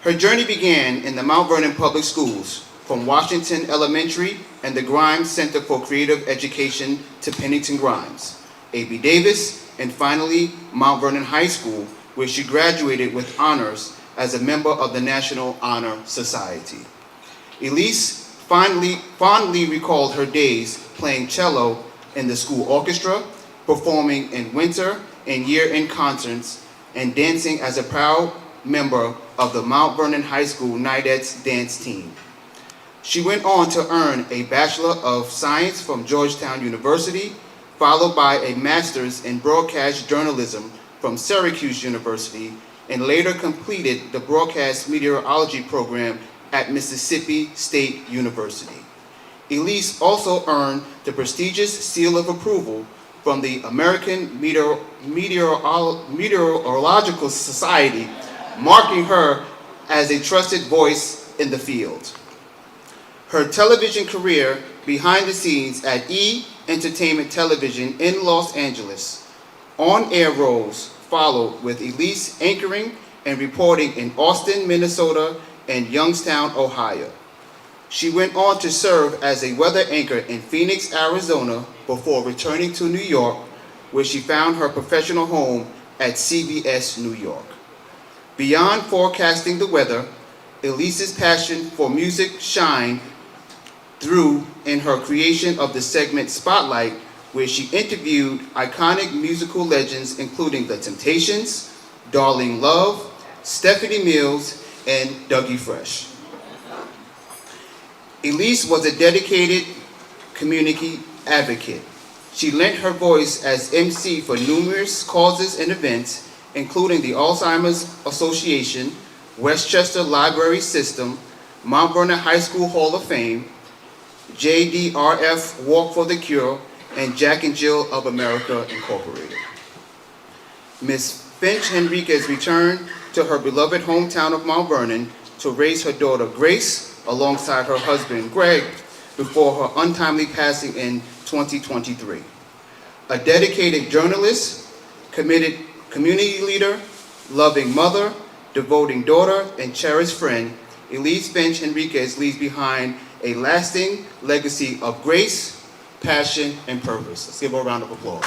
Her journey began in the Mount Vernon Public Schools, from Washington Elementary and the Grimes Center for Creative Education to Pennington Grimes, A.B. Davis, and finally Mount Vernon High School, where she graduated with honors as a member of the National Honor Society. Elise fondly recalled her days playing cello in the school orchestra, performing in winter and year-end concerts, and dancing as a proud member of the Mount Vernon High School Knights dance team. She went on to earn a Bachelor of Science from Georgetown University, followed by a Master's in Broadcast Journalism from Syracuse University, and later completed the Broadcast Meteorology program at Mississippi State University. Elise also earned the prestigious seal of approval from the American Meteorological Society, marking her as a trusted voice in the field. Her television career behind the scenes at E! Entertainment Television in Los Angeles. On-air roles followed, with Elise anchoring and reporting in Austin, Minnesota, and Youngstown, Ohio. She went on to serve as a weather anchor in Phoenix, Arizona, before returning to New York, where she found her professional home at CBS New York. Beyond forecasting the weather, Elise's passion for music shined through in her creation of the segment Spotlight, where she interviewed iconic musical legends including The Temptations, Darlene Love, Stephanie Mills, and Dougie Fresh. Elise was a dedicated community advocate. She lent her voice as MC for numerous causes and events, including the Alzheimer's Association, Westchester Library System, Mount Vernon High School Hall of Fame, JDRF Walk for the Cure, and Jack and Jill of America Incorporated. Ms. Finch Henriquez returned to her beloved hometown of Mount Vernon to raise her daughter Grace alongside her husband Greg before her untimely passing in 2023. A dedicated journalist, committed community leader, loving mother, devoting daughter, and cherished friend, Elise Finch Henriquez leaves behind a lasting legacy of grace, passion, and purpose. Let's give her a round of applause.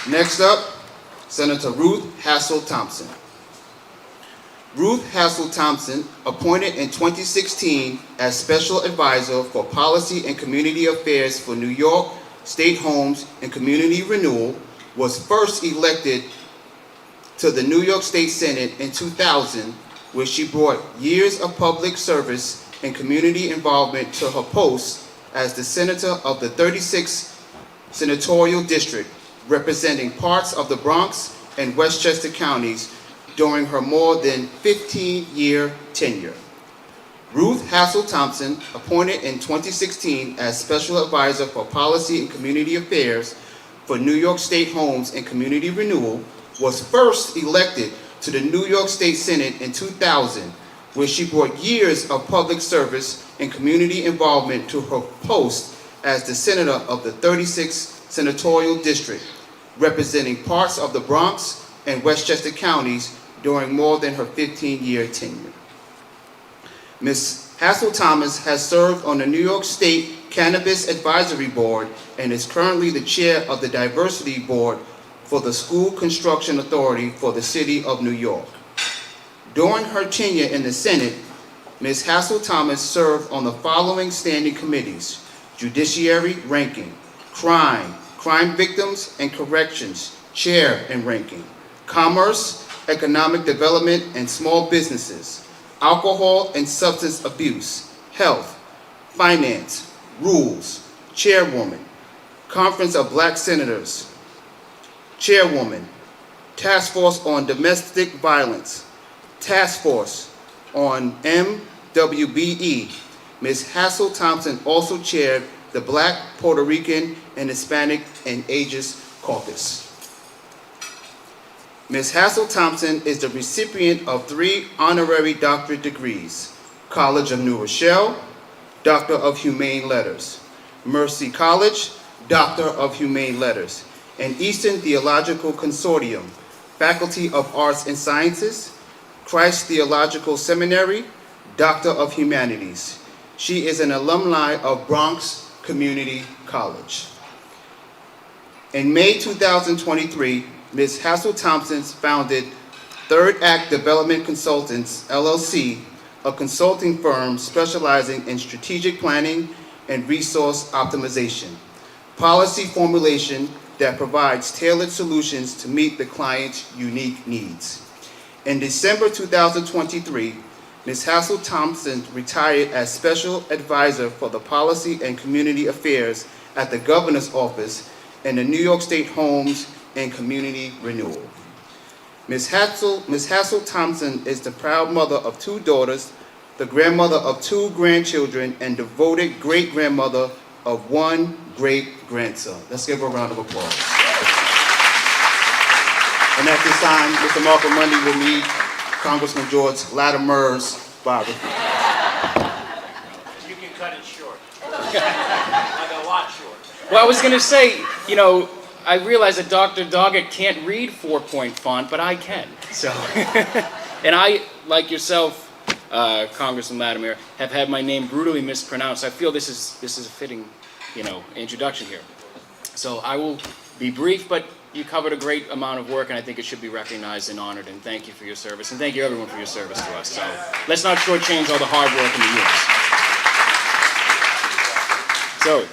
Next up, Senator Ruth Hassel Thompson. Ruth Hassel Thompson, appointed in 2016 as Special Advisor for Policy and Community Affairs for New York State Homes and Community Renewal, was first elected to the New York State Senate in 2000, where she brought years of public service and community involvement to her post as the Senator of the 36th Senatorial District, representing parts of the Bronx and Westchester counties during her more than 15-year tenure. Ruth Hassel Thompson, appointed in 2016 as Special Advisor for Policy and Community Affairs for New York State Homes and Community Renewal, was first elected to the New York State Senate in 2000, where she brought years of public service and community involvement to her post as the Senator of the 36th Senatorial District, representing parts of the Bronx and Westchester counties during more than her 15-year tenure. Ms. Hassel Thomas has served on the New York State Cannabis Advisory Board and is currently the chair of the Diversity Board for the School Construction Authority for the City of New York. During her tenure in the Senate, Ms. Hassel Thomas served on the following standing committees: Judiciary Ranking, Crime Victims and Corrections, Chair and Ranking, Commerce, Economic Development and Small Businesses, Alcohol and Substance Abuse, Health, Finance, Rules, Chairwoman, Conference of Black Senators, Chairwoman, Task Force on Domestic Violence, Task Force on MWBE. Ms. Hassel Thompson also chaired the Black, Puerto Rican, and Hispanic and Aegis Caucus. Ms. Hassel Thompson is the recipient of 3 honorary doctorate degrees: College of New Rochelle, Doctor of Humane Letters; Mercy College, Doctor of Humane Letters; and Eastern Theological Consortium, Faculty of Arts and Sciences, Christ Theological Seminary, Doctor of Humanities. She is an alumni of Bronx Community College. In May 2023, Ms. Hassel Thompson founded Third Act Development Consultants, LLC, a consulting firm specializing in strategic planning and resource optimization, policy formulation that provides tailored solutions to meet the client's unique needs. In December 2023, Ms. Hassel Thompson retired as Special Advisor for the Policy and Community Affairs at the Governor's Office in the New York State Homes and Community Renewal. Ms. Hassel Thompson is the proud mother of 2 daughters, the grandmother of 2 grandchildren, and devoted great-grandmother of 1 great-grandson. Let's give her a round of applause. And at this time, Mr. Malcolm Mundy will meet Congressman George Latimer's biography. You can cut it short. Like a lot short. Well, I was going to say, you know, I realize that Dr. Doggett can't read 4-point font, but I can. So, and I, like yourself, Congressman Latimer, have had my name brutally mispronounced. I feel this is a fitting, you know, introduction here. So I will be brief, but you covered a great amount of work, and I think it should be recognized and honored. And thank you for your service, and thank you everyone for your service to us. So let's not shortchange all the hard work in the years. So,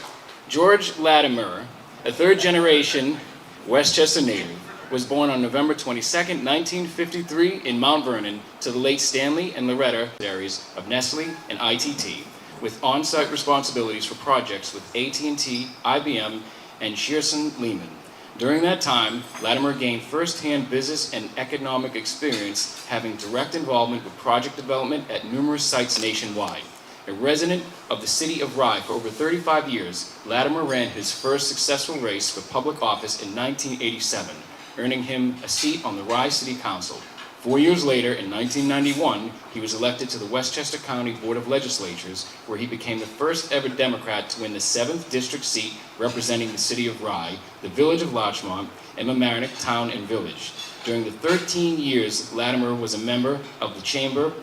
George Latimer, a 3rd-generation Westchester native, was born on November 22nd, 1953 in Mount Vernon to the late Stanley and Loretta areas of Nestle and ITT, with on-site responsibilities for projects with AT&T, IBM, and Shearson Lehman. During that time, Latimer gained first-hand business and economic experience, having direct involvement with project development at numerous sites nationwide. A resident of the city of Rye for over 35 years, Latimer ran his first successful race for public office in 1987, earning him a seat on the Rye City Council. 4 years later, in 1991, he was elected to the Westchester County Board of Legislatures, where he became the first ever Democrat to win the 7th district seat representing the city of Rye, the village of Larchmont, and Mamaroneck Town and Village. During the 13 years Latimer was a member of the chamber,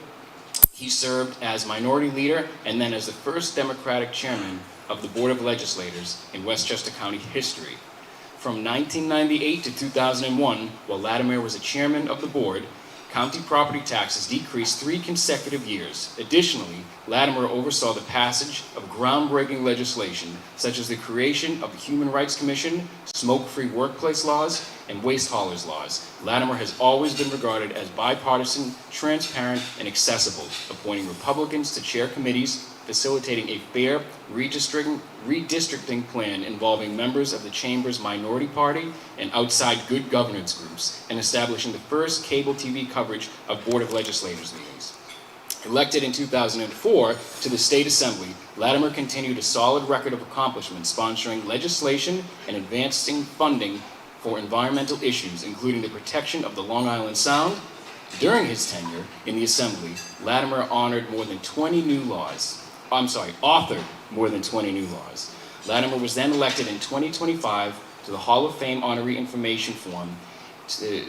he served as minority leader and then as the first Democratic chairman of the Board of Legislators in Westchester County history. From 1998 to 2001, while Latimer was a chairman of the board, county property taxes decreased 3 consecutive years. Additionally, Latimer oversaw the passage of groundbreaking legislation, such as the creation of the Human Rights Commission, smoke-free workplace laws, and waste haulers laws. Latimer has always been regarded as bipartisan, transparent, and accessible, appointing Republicans to chair committees, facilitating a fair redistricting plan involving members of the Chamber's minority party and outside good governance groups, and establishing the first cable TV coverage of Board of Legislators meetings. Elected in 2004 to the State Assembly, Latimer continued a solid record of accomplishment sponsoring legislation and advancing funding for environmental issues, including the protection of the Long Island Sound. During his tenure in the Assembly, Latimer authored more than 20 new laws. Latimer was then elected in 2025 to the Hall of Fame Honoree Information Form to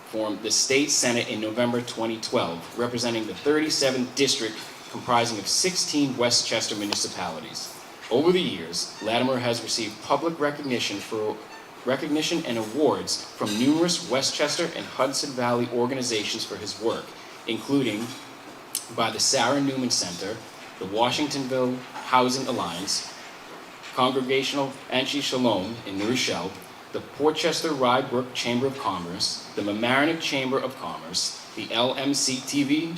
form the State Senate in November 2012, representing the 37th district comprising of 16 Westchester municipalities. Over the years, Latimer has received public recognition and awards from numerous Westchester and Hudson Valley organizations for his work, including by the Sarah Newman Center, the Washingtonville Housing Alliance, Congregational Anshe Shalom in New Rochelle, the Portchester-Rye Brook Chamber of Commerce, the Mamaroneck Chamber of Commerce, the LMCTV,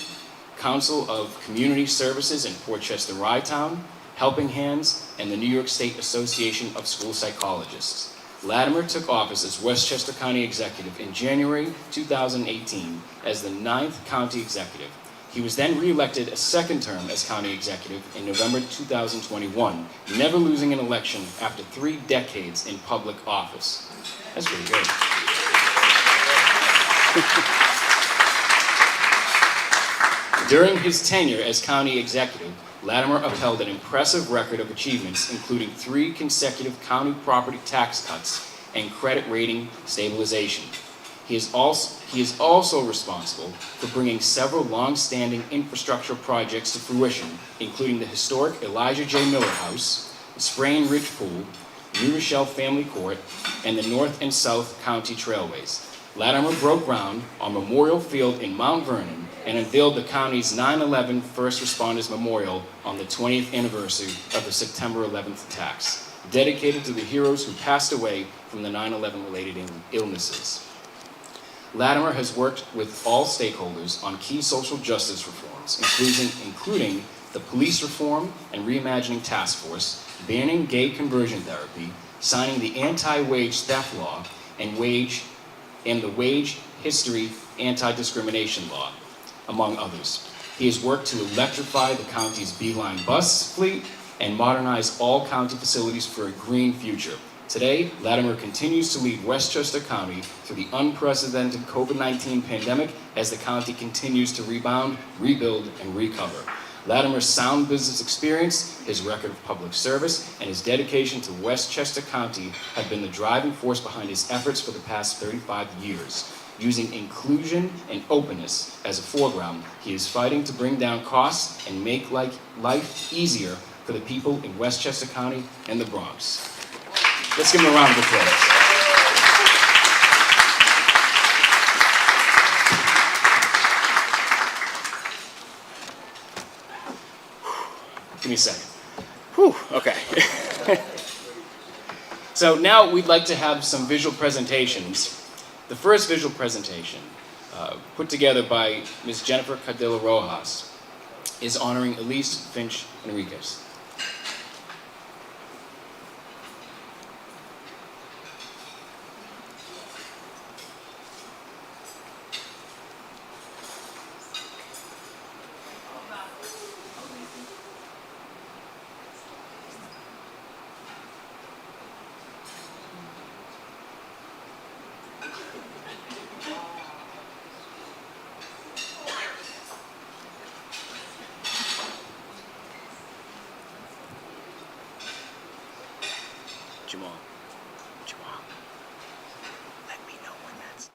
Council of Community Services in Portchester-Rye-Town, Helping Hands, and the New York State Association of School Psychologists. Latimer took office as Westchester County Executive in January 2018 as the 9th County Executive. He was then re-elected a second term as County Executive in November 2021, never losing an election after 3 decades in public office. That's pretty good. During his tenure as County Executive, Latimer upheld an impressive record of achievements, including 3 consecutive county property tax cuts and credit rating stabilization. He is also responsible for bringing several long-standing infrastructure projects to fruition, including the historic Elijah J. Miller House, the Sprain Ridge Pool, New Rochelle Family Court, and the North and South County Trailways. Latimer broke ground on Memorial Field in Mount Vernon and unveiled the county's 9/11 First Responders Memorial on the 20th anniversary of the September 11th attacks, dedicated to the heroes who passed away from the 9/11 related illnesses. Latimer has worked with all stakeholders on key social justice reforms, including the Police Reform and Reimagining Task Force, banning gay conversion therapy, signing the anti-wage theft law, and the wage history anti-discrimination law, among others. He has worked to electrify the county's B-Line bus fleet and modernize all county facilities for a green future. Today, Latimer continues to lead Westchester County through the unprecedented COVID-19 pandemic as the county continues to rebound, rebuild, and recover. Latimer's sound business experience, his record of public service, and his dedication to Westchester County have been the driving force behind his efforts for the past 35 years. Using inclusion and openness as a foreground, he is fighting to bring down costs and make life easier for the people in Westchester County and the Bronx. Let's give him a round of applause. Give me a second. Whew, okay. So now we'd like to have some visual presentations. The first visual presentation, put together by Ms. Jennifer Cadillo Rojas, is honoring Elise Finch Enriquez. Jamal, let me know when that's...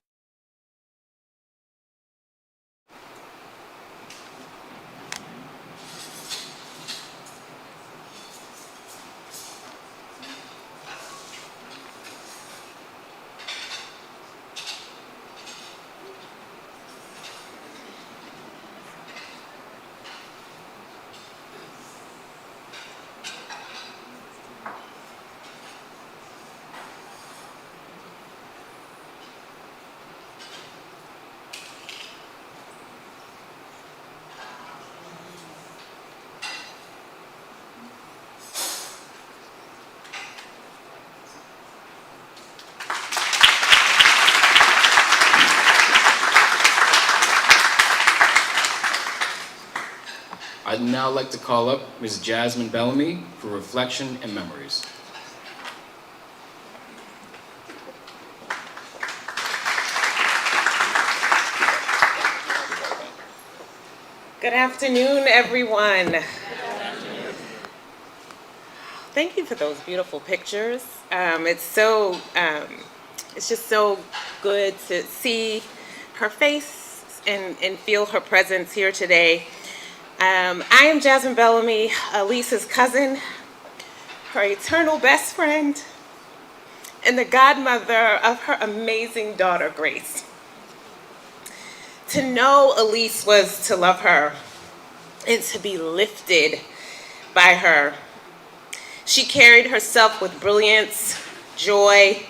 now like to call up Ms. Jasmine Bellamy for reflection and memories. Good afternoon, everyone. Thank you for those beautiful pictures. It's just so good to see her face and feel her presence here today. I am Jasmine Bellamy, Elise's cousin, her eternal best friend, and the godmother of her amazing daughter, Grace. To know Elise was to love her and to be lifted by her. She carried herself with brilliance, joy,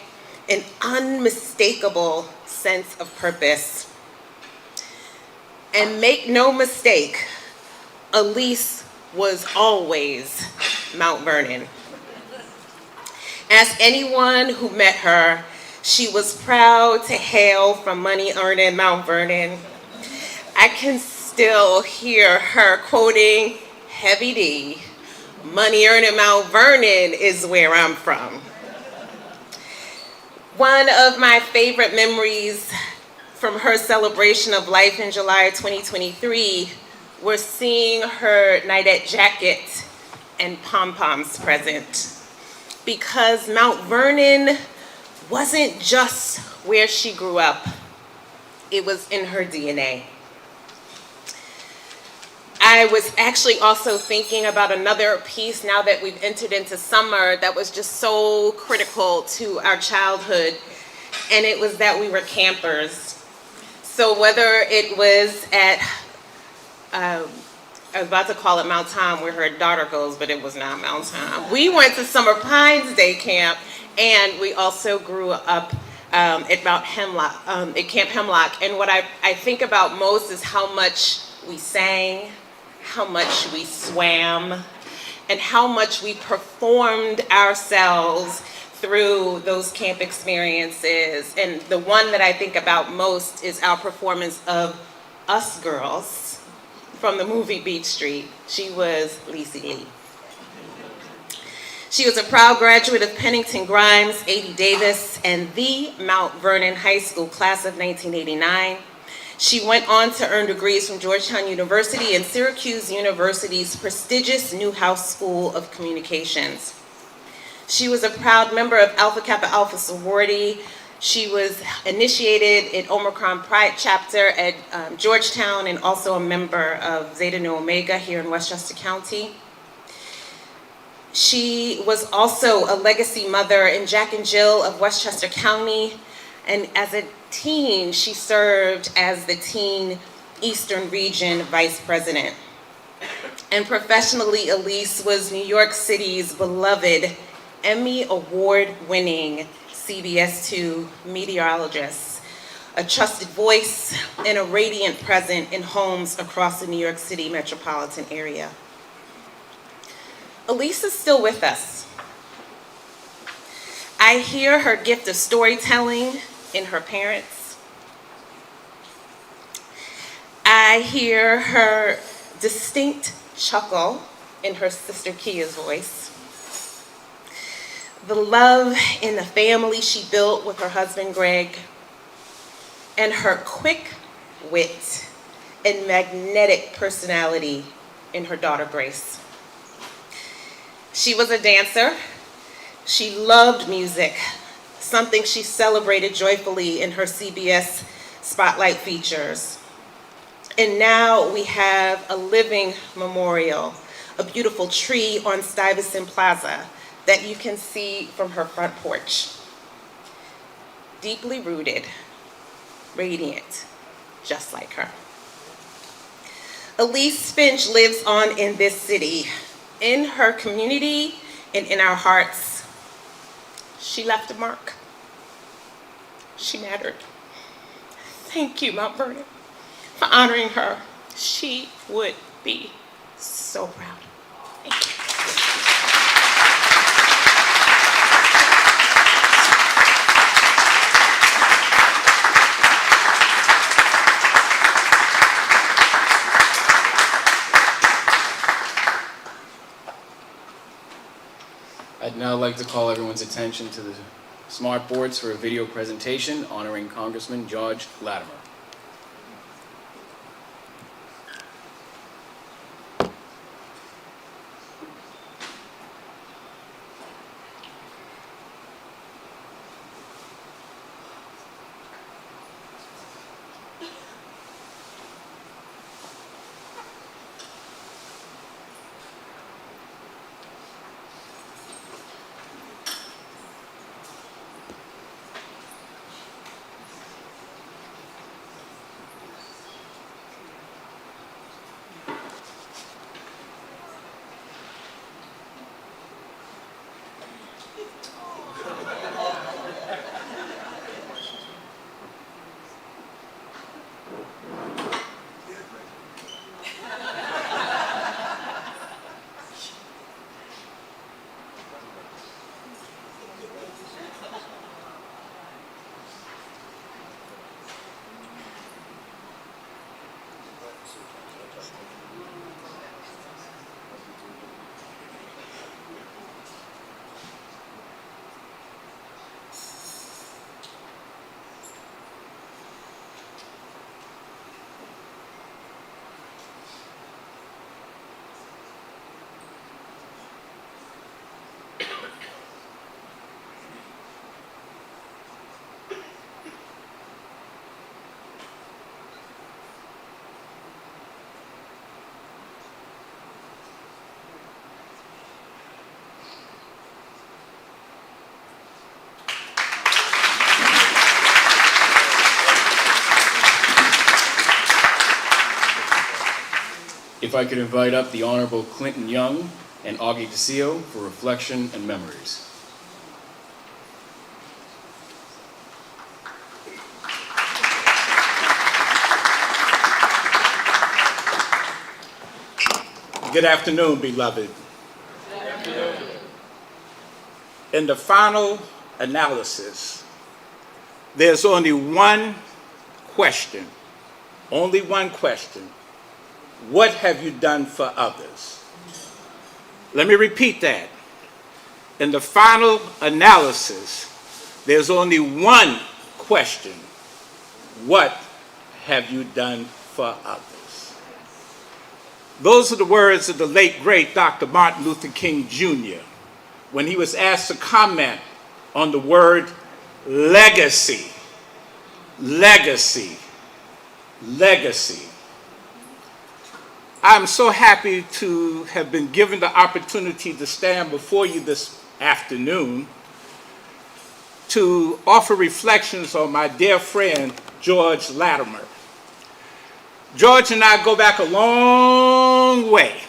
an unmistakable sense of purpose. And make no mistake, Elise was always Mount Vernon. As anyone who met her, she was proud to hail from money-earning Mount Vernon. I can still hear her quoting Heavy D, money-earning Mount Vernon is where I'm from. One of my favorite memories from her celebration of life in July 2023 was seeing her Nidette jacket and pom-poms present. Because Mount Vernon wasn't just where she grew up, it was in her DNA. I was actually also thinking about another piece now that we've entered into summer that was just so critical to our childhood, and it was that we were campers. So whether it was at, I was about to call it Mount Tom where her daughter goes, but it was not Mount Tom. We went to Summer Pines Day Camp, and we also grew up at Mount Hemlock, at Camp Hemlock. And what I think about most is how much we sang, how much we swam, and how much we performed ourselves through those camp experiences. And the one that I think about most is our performance of Us Girls from the movie Beach Street. She was Lacey Lee. She was a proud graduate of Pennington Grimes, A.D. Davis, and the Mount Vernon High School class of 1989. She went on to earn degrees from Georgetown University and Syracuse University's prestigious Newhouse School of Communications. She was a proud member of Alpha Kappa Alpha sorority. She was initiated at Omicron Pride chapter at Georgetown and also a member of Zeta Nu Omega here in Westchester County. She was also a legacy mother in Jack and Jill of Westchester County, and as a teen, she served as the Teen Eastern Region Vice President. And professionally, Elise was New York City's beloved Emmy Award-winning CBS 2 meteorologist, a trusted voice and a radiant presence in homes across the New York City metropolitan area. Elise is still with us. I hear her gift of storytelling in her parents. I hear her distinct chuckle in her sister Kia's voice. The love in the family she built with her husband Greg, and her quick wit and magnetic personality in her daughter Grace. She was a dancer. She loved music, something she celebrated joyfully in her CBS Spotlight features. And now we have a living memorial, a beautiful tree on Stuyvesant Plaza that you can see from her front porch. Deeply rooted, radiant, just like her. Elise Finch lives on in this city, in her community, and in our hearts. She left a mark. She mattered. Thank you, Mount Vernon, for honoring her. She would be so proud. Thank you. I'd now like to call everyone's attention to the smart boards for a video presentation honoring Congressman George Latimer. If I could invite up the Honorable Clinton Young and Augie DeCio for reflection and memories. Good afternoon, beloved. In the final analysis, there's only one question. What have you done for others? Let me repeat that. In the final analysis, there's only one question. What have you done for others? Those are the words of the late, great Dr. Martin Luther King Jr. when he was asked to comment on the word legacy. Legacy. Legacy. I'm so happy to have been given the opportunity to stand before you this afternoon to offer reflections on my dear friend, George Latimer. George and I go back a long way.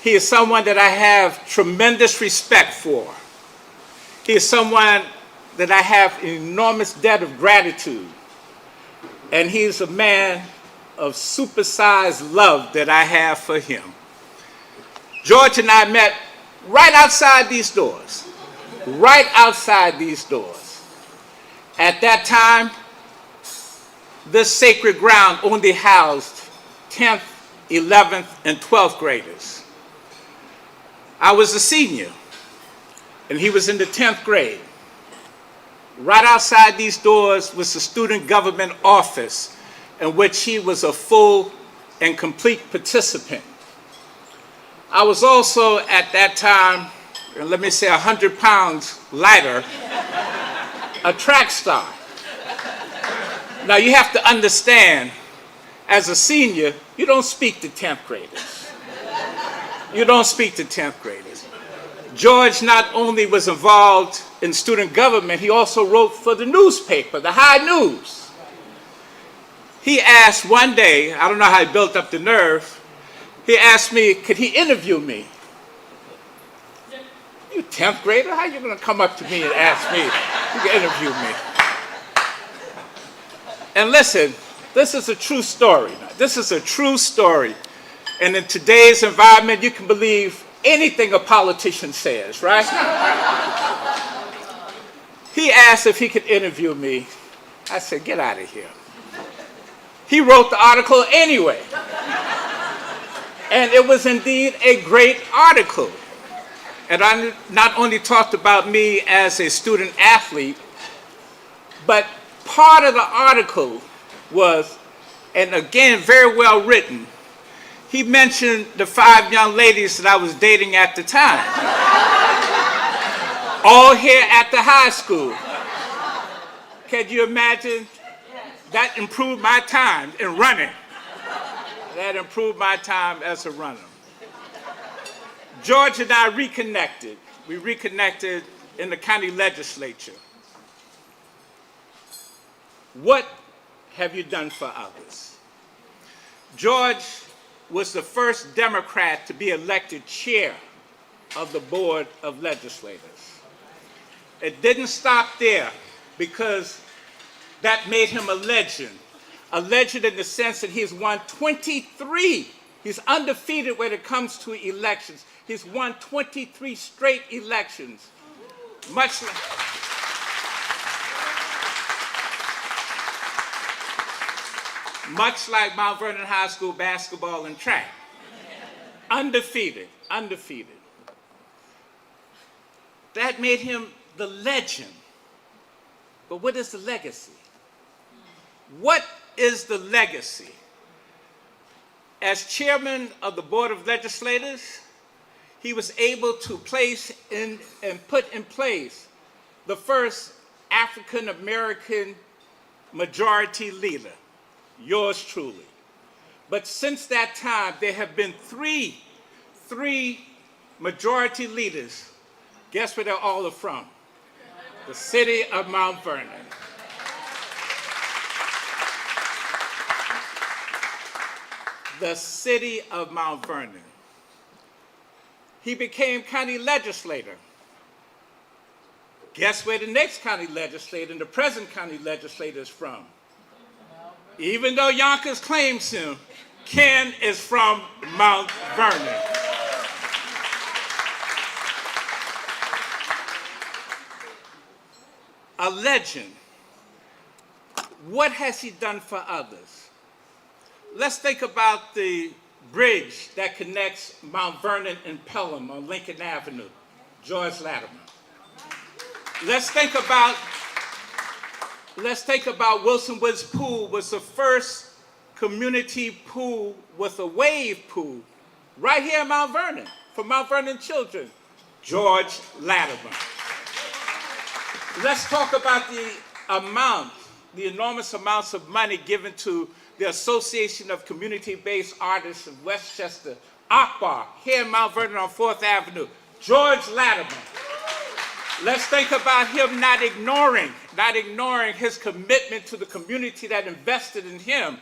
He is someone that I have tremendous respect for. He is someone that I have an enormous debt of gratitude. And he is a man of supersized love that I have for him. George and I met right outside these doors. At that time, this sacred ground only housed 10th, 11th, and 12th graders. I was a senior, and he was in the 10th grade. Right outside these doors was the student government office, in which he was a full and complete participant. I was also, at that time, let me say 100 pounds lighter, a track star. Now you have to understand, as a senior, you don't speak to 10th graders. George not only was involved in student government, he also wrote for the newspaper, the High News. He asked one day, I don't know how he built up the nerve, he asked me, could he interview me? You 10th grader, how are you going to come up to me and ask me if you can interview me? And listen, this is a true story. And in today's environment, you can believe anything a politician says, right? He asked if he could interview me. I said, get out of here. He wrote the article anyway. And it was indeed a great article. And I not only talked about me as a student athlete, but part of the article was, and again, very well written, he mentioned the 5 young ladies that I was dating at the time. All here at the high school. Can you imagine? That improved my time in running. That improved my time as a runner. George and I reconnected. We reconnected in the county legislature. What have you done for others? George was the first Democrat to be elected chair of the Board of Legislators. It didn't stop there because that made him a legend in the sense that he's won 23. He's undefeated when it comes to elections. He's won 23 straight elections. Much like Mount Vernon High School basketball and track. Undefeated. That made him the legend. But what is the legacy? What is the legacy? As chairman of the Board of Legislators, he was able to place in and put in place the first African American majority leader, yours truly. But since that time, there have been three majority leaders. Guess where they all are from? The city of Mount Vernon. The city of Mount Vernon. He became county legislator. Guess where the next county legislator and the present county legislator is from? Even though Yonkers claims him, Ken is from Mount Vernon. A legend. What has he done for others? Let's think about the bridge that connects Mount Vernon and Pelham on Lincoln Avenue, George Latimer. Let's think about Wilson Woods Pool was the first community pool with a wave pool right here in Mount Vernon for Mount Vernon children, George Latimer. Let's talk about the enormous amounts of money given to the Association of Community-Based Artists of Westchester, Akbar, here in Mount Vernon on 4th Avenue, George Latimer. Let's think about him not ignoring his commitment to the community that invested in him.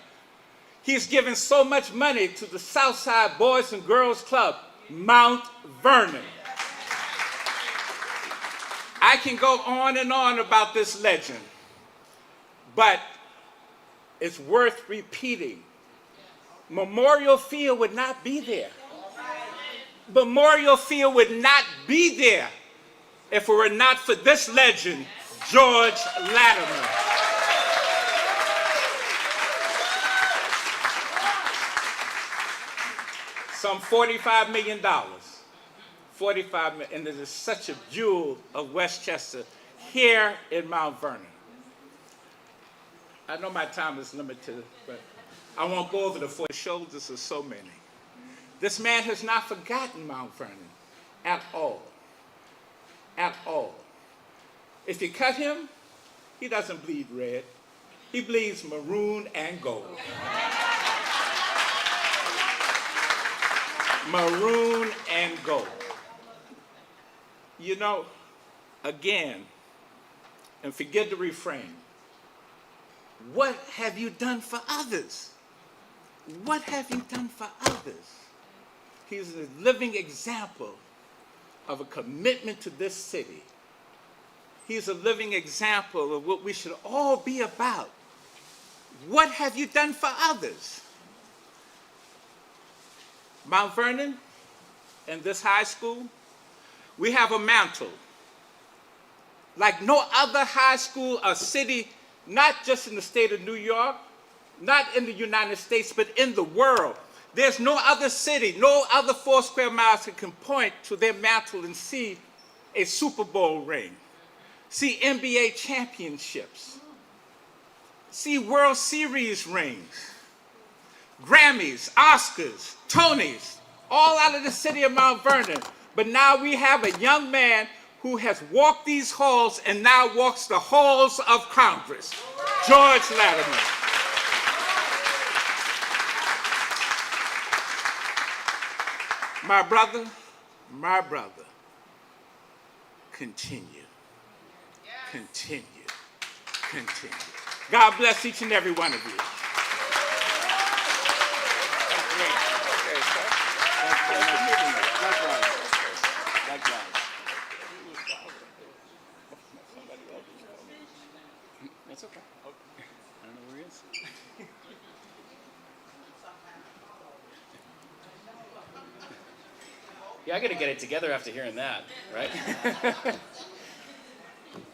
He's given so much money to the Southside Boys and Girls Club, Mount Vernon. I can go on and on about this legend, but it's worth repeating. Memorial Field would not be there. Memorial Field would not be there if it were not for this legend, George Latimer. Some $45 million. $45 million, and it is such a jewel of Westchester here in Mount Vernon. I know my time is limited, but I won't go over the four shoulders of so many. This man has not forgotten Mount Vernon at all. At all. If you cut him, he doesn't bleed red. He bleeds maroon and gold. Maroon and gold. You know, again, and forget the refrain, what have you done for others? What have you done for others? He's a living example of a commitment to this city. He's a living example of what we should all be about. What have you done for others? Mount Vernon and this high school, we have a mantle. Like no other high school or city, not just in the state of New York, not in the United States, but in the world. There's no other city, no other 4 square miles that can point to their mantle and see a Super Bowl ring, see NBA championships, see World Series rings, Grammys, Oscars, Tonys, all out of the city of Mount Vernon. But now we have a young man who has walked these halls and now walks the halls of Congress, George Latimer. My brother, continue, continue, continue. God bless each and every one of you. That's okay. I don't know where he is. Yeah, I gotta get it together after hearing that, right?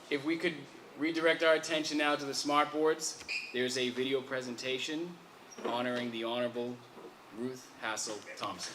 If we could redirect our attention now to the smart boards, there's a video presentation honoring the Honorable Ruth Hassel Thompson.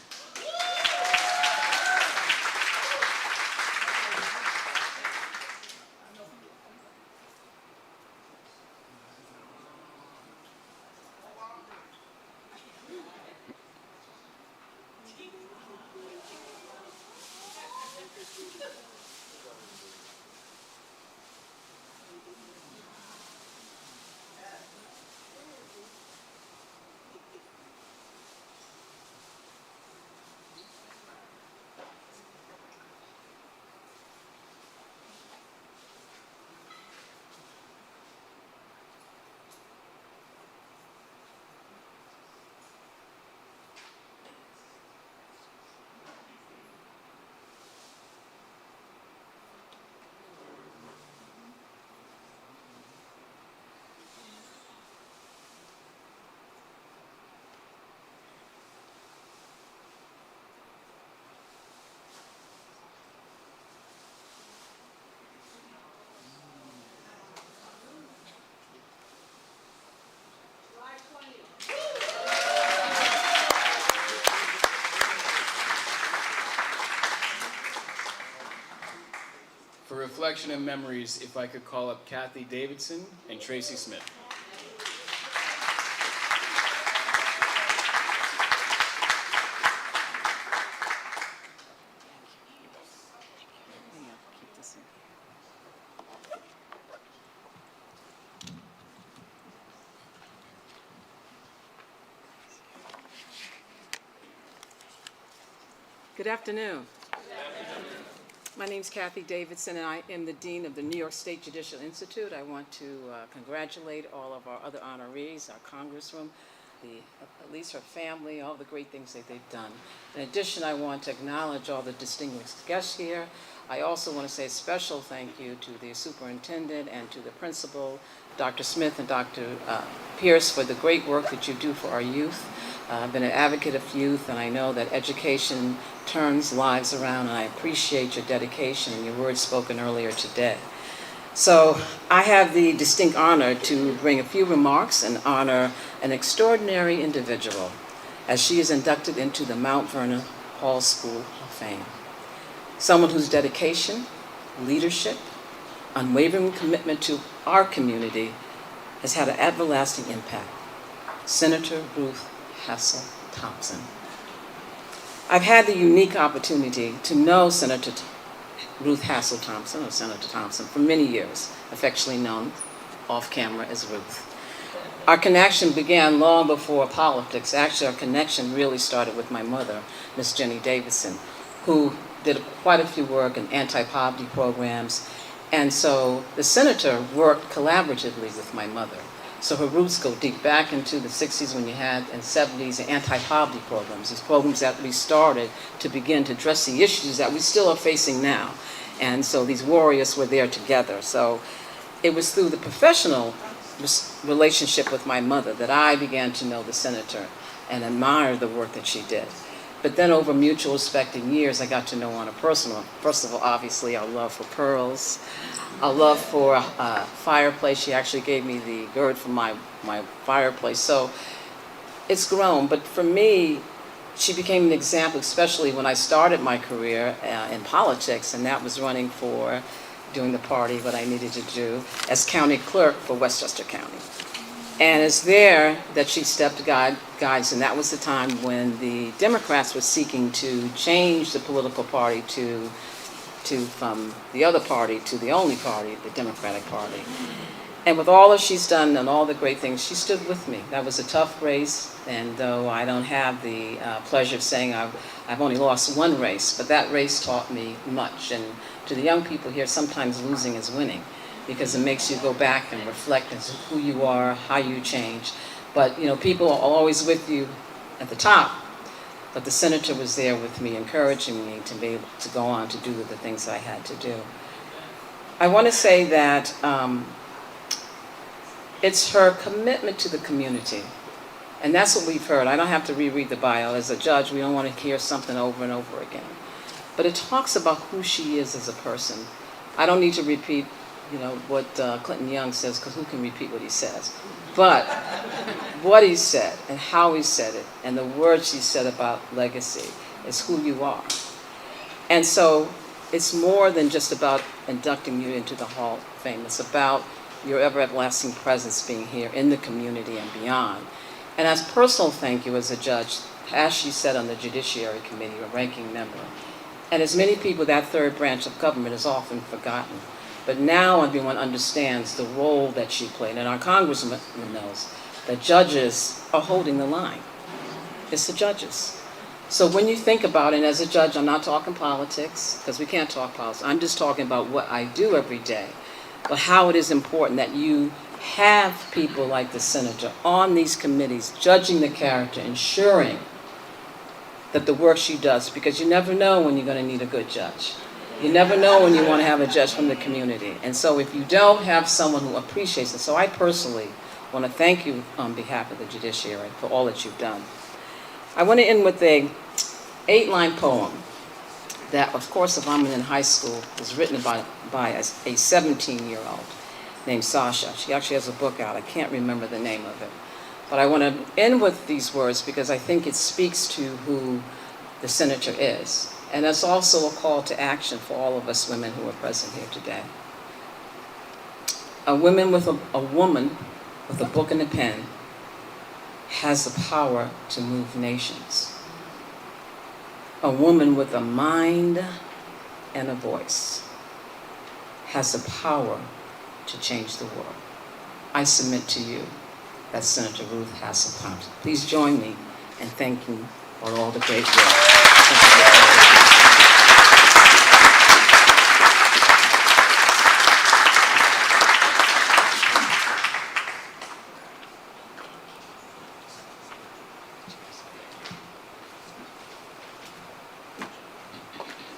For reflection and memories, if I could call up Kathy Davidson and Tracy Smith. Good afternoon. My name is Kathy Davidson, and I am the Dean of the New York State Judicial Institute. I want to congratulate all of our other honorees, our Congresswoman, Elise, her family, all the great things that they've done. In addition, I want to acknowledge all the distinguished guests here. I also want to say a special thank you to the superintendent and to the principal, Dr. Smith and Dr. Pierce, for the great work that you do for our youth. I've been an advocate of youth, and I know that education turns lives around, and I appreciate your dedication and your words spoken earlier today. So I have the distinct honor to bring a few remarks and honor an extraordinary individual as she is inducted into the Mount Vernon Hall School of Fame. Someone whose dedication, leadership, unwavering commitment to our community has had an everlasting impact. Senator Ruth Hassel Thompson. I've had the unique opportunity to know Senator Ruth Hassel Thompson, or Senator Thompson, for many years, affectionately known off camera as Ruth. Our connection began long before politics. Actually, our connection really started with my mother, Miss Jenny Davidson, who did quite a few work in anti-poverty programs. And so the senator worked collaboratively with my mother. So her roots go deep back into the 60s when you had, and 70s, the anti-poverty programs, these programs that we started to begin to address the issues that we still are facing now. And so these warriors were there together. So it was through the professional relationship with my mother that I began to know the senator and admire the work that she did. But then over mutual respect and years, I got to know on a personal. First of all, obviously, our love for pearls, our love for fireplace. She actually gave me the gourd for my fireplace. So it's grown. But for me, she became an example, especially when I started my career in politics, and that was running for, during the party, what I needed to do as county clerk for Westchester County. And it's there that she stepped guides, and that was the time when the Democrats were seeking to change the political party from the other party to the only party, the Democratic Party. And with all that she's done and all the great things, she stood with me. That was a tough race, and though I don't have the pleasure of saying I've only lost one race, but that race taught me much. And to the young people here, sometimes losing is winning, because it makes you go back and reflect as to who you are, how you change. But you know, people are always with you at the top, but the senator was there with me, encouraging me to be able to go on to do the things I had to do. I want to say that it's her commitment to the community, and that's what we've heard. I don't have to reread the bio. As a judge, we don't want to hear something over and over again. But it talks about who she is as a person. I don't need to repeat, you know, what Clinton Young says, because who can repeat what he says? But what he said and how he said it and the words he said about legacy is who you are. And so it's more than just about inducting you into the Hall of Fame. It's about your everlasting presence being here in the community and beyond. And as personal thank you as a judge, as she said on the Judiciary Committee, a ranking member, and as many people, that third branch of government is often forgotten. But now everyone understands the role that she played, and our congressman knows that judges are holding the line. It's the judges. So when you think about it, and as a judge, I'm not talking politics, because we can't talk politics. I'm just talking about what I do every day, but how it is important that you have people like the senator on these committees, judging the character, ensuring that the work she does, because you never know when you're going to need a good judge. You never know when you want to have a judge from the community. And so if you don't have someone who appreciates it, so I personally want to thank you on behalf of the judiciary for all that you've done. I want to end with a 8-line poem that, of course, if I'm in high school, was written by a 17-year-old named Sasha. She actually has a book out. I can't remember the name of it. But I want to end with these words because I think it speaks to who the senator is. And it's also a call to action for all of us women who are present here today. A woman with a book and a pen has the power to move nations. A woman with a mind and a voice has the power to change the world. I submit to you that Senator Ruth Hassel Thompson. Please join me in thanking for all the great work.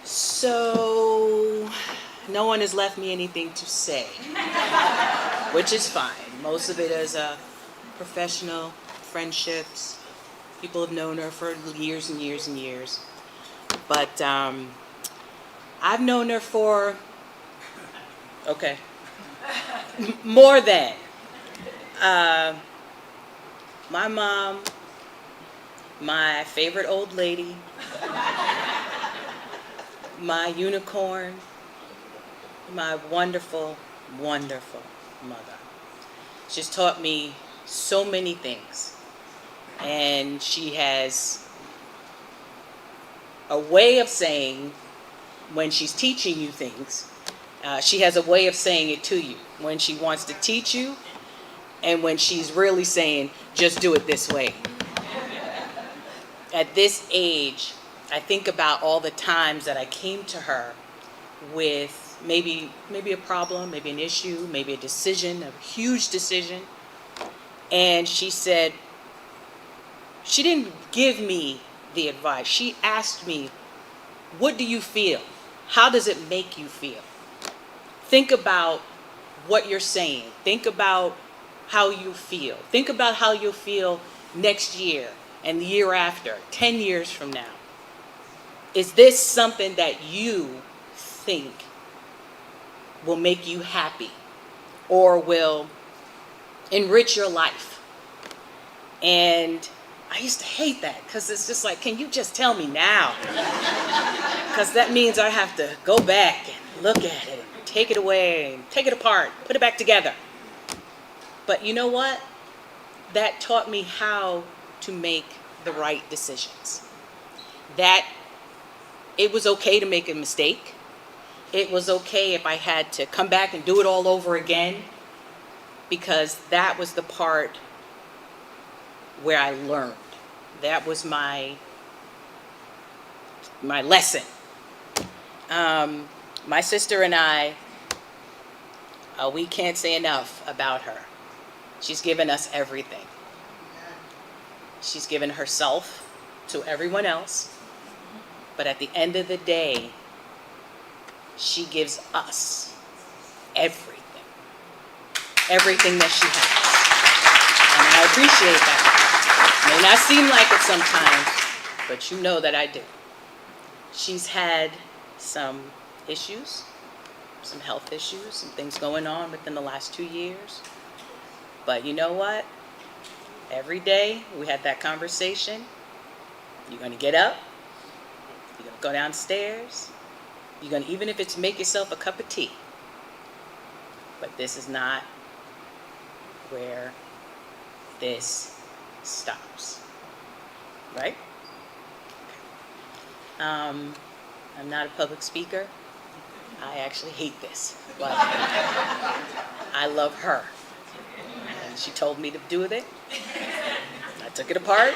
So, no one has left me anything to say, which is fine. Most of it is professional friendships. People have known her for years and years and years. But I've known her for, more than. My mom, my favorite old lady, my unicorn, my wonderful, wonderful mother. She's taught me so many things. And she has a way of saying, when she's teaching you things, she has a way of saying it to you. When she wants to teach you, and when she's really saying, just do it this way. At this age, I think about all the times that I came to her with maybe a problem, maybe an issue, maybe a decision, a huge decision. And she said, she didn't give me the advice. She asked me, what do you feel? How does it make you feel? Think about what you're saying. Think about how you feel. Think about how you'll feel next year and the year after, 10 years from now. Is this something that you think will make you happy or will enrich your life? And I used to hate that because it's just like, can you just tell me now? Because that means I have to go back and look at it and take it away and take it apart, put it back together. But you know what? That taught me how to make the right decisions. That it was okay to make a mistake. It was okay if I had to come back and do it all over again, because that was the part where I learned. That was my lesson. My sister and I, we can't say enough about her. She's given us everything. She's given herself to everyone else, but at the end of the day, she gives us everything. Everything that she has. And I appreciate that. It may not seem like it sometimes, but you know that I do. She's had some issues, some health issues, some things going on within the last 2 years. But you know what? Every day we had that conversation. You're going to get up. You're going to go downstairs. You're going to, even if it's make yourself a cup of tea. But this is not where this stops. Right? I'm not a public speaker. I actually hate this. But I love her. And she told me to do with it. I took it apart,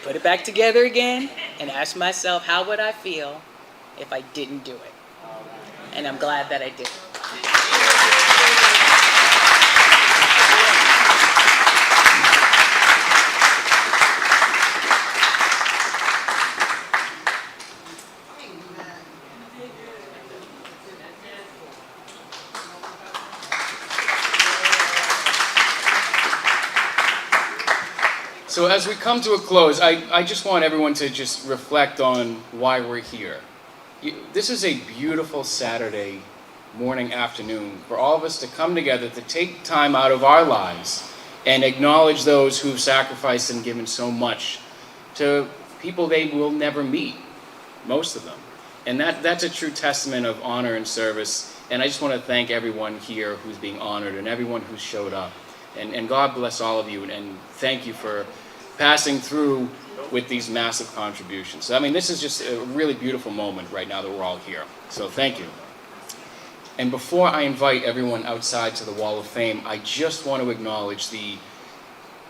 put it back together again, and asked myself, how would I feel if I didn't do it? And I'm glad that I did. So as we come to a close, I just want everyone to just reflect on why we're here. This is a beautiful Saturday morning, afternoon for all of us to come together to take time out of our lives and acknowledge those who've sacrificed and given so much to people they will never meet, most of them. And that's a true testament of honor and service. And I just want to thank everyone here who's being honored and everyone who showed up. And God bless all of you, and thank you for passing through with these massive contributions. So, I mean, this is just a really beautiful moment right now that we're all here. So thank you. And before I invite everyone outside to the Wall of Fame, I just want to acknowledge the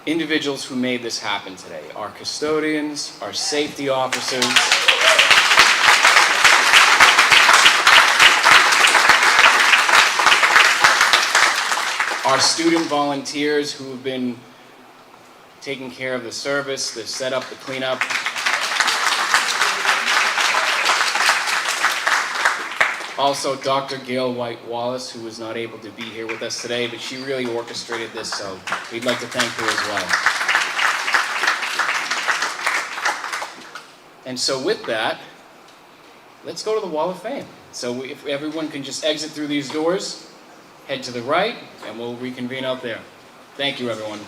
individuals who made this happen today. Our custodians, our safety officers, our student volunteers who have been taking care of the service, the setup, the cleanup. Also, Dr. Gail White-Wallace, who was not able to be here with us today, but she really orchestrated this, so we'd like to thank her as well. And so with that, let's go to the Wall of Fame. So if everyone can just exit through these doors, head to the right, and we'll reconvene out there. Thank you, everyone.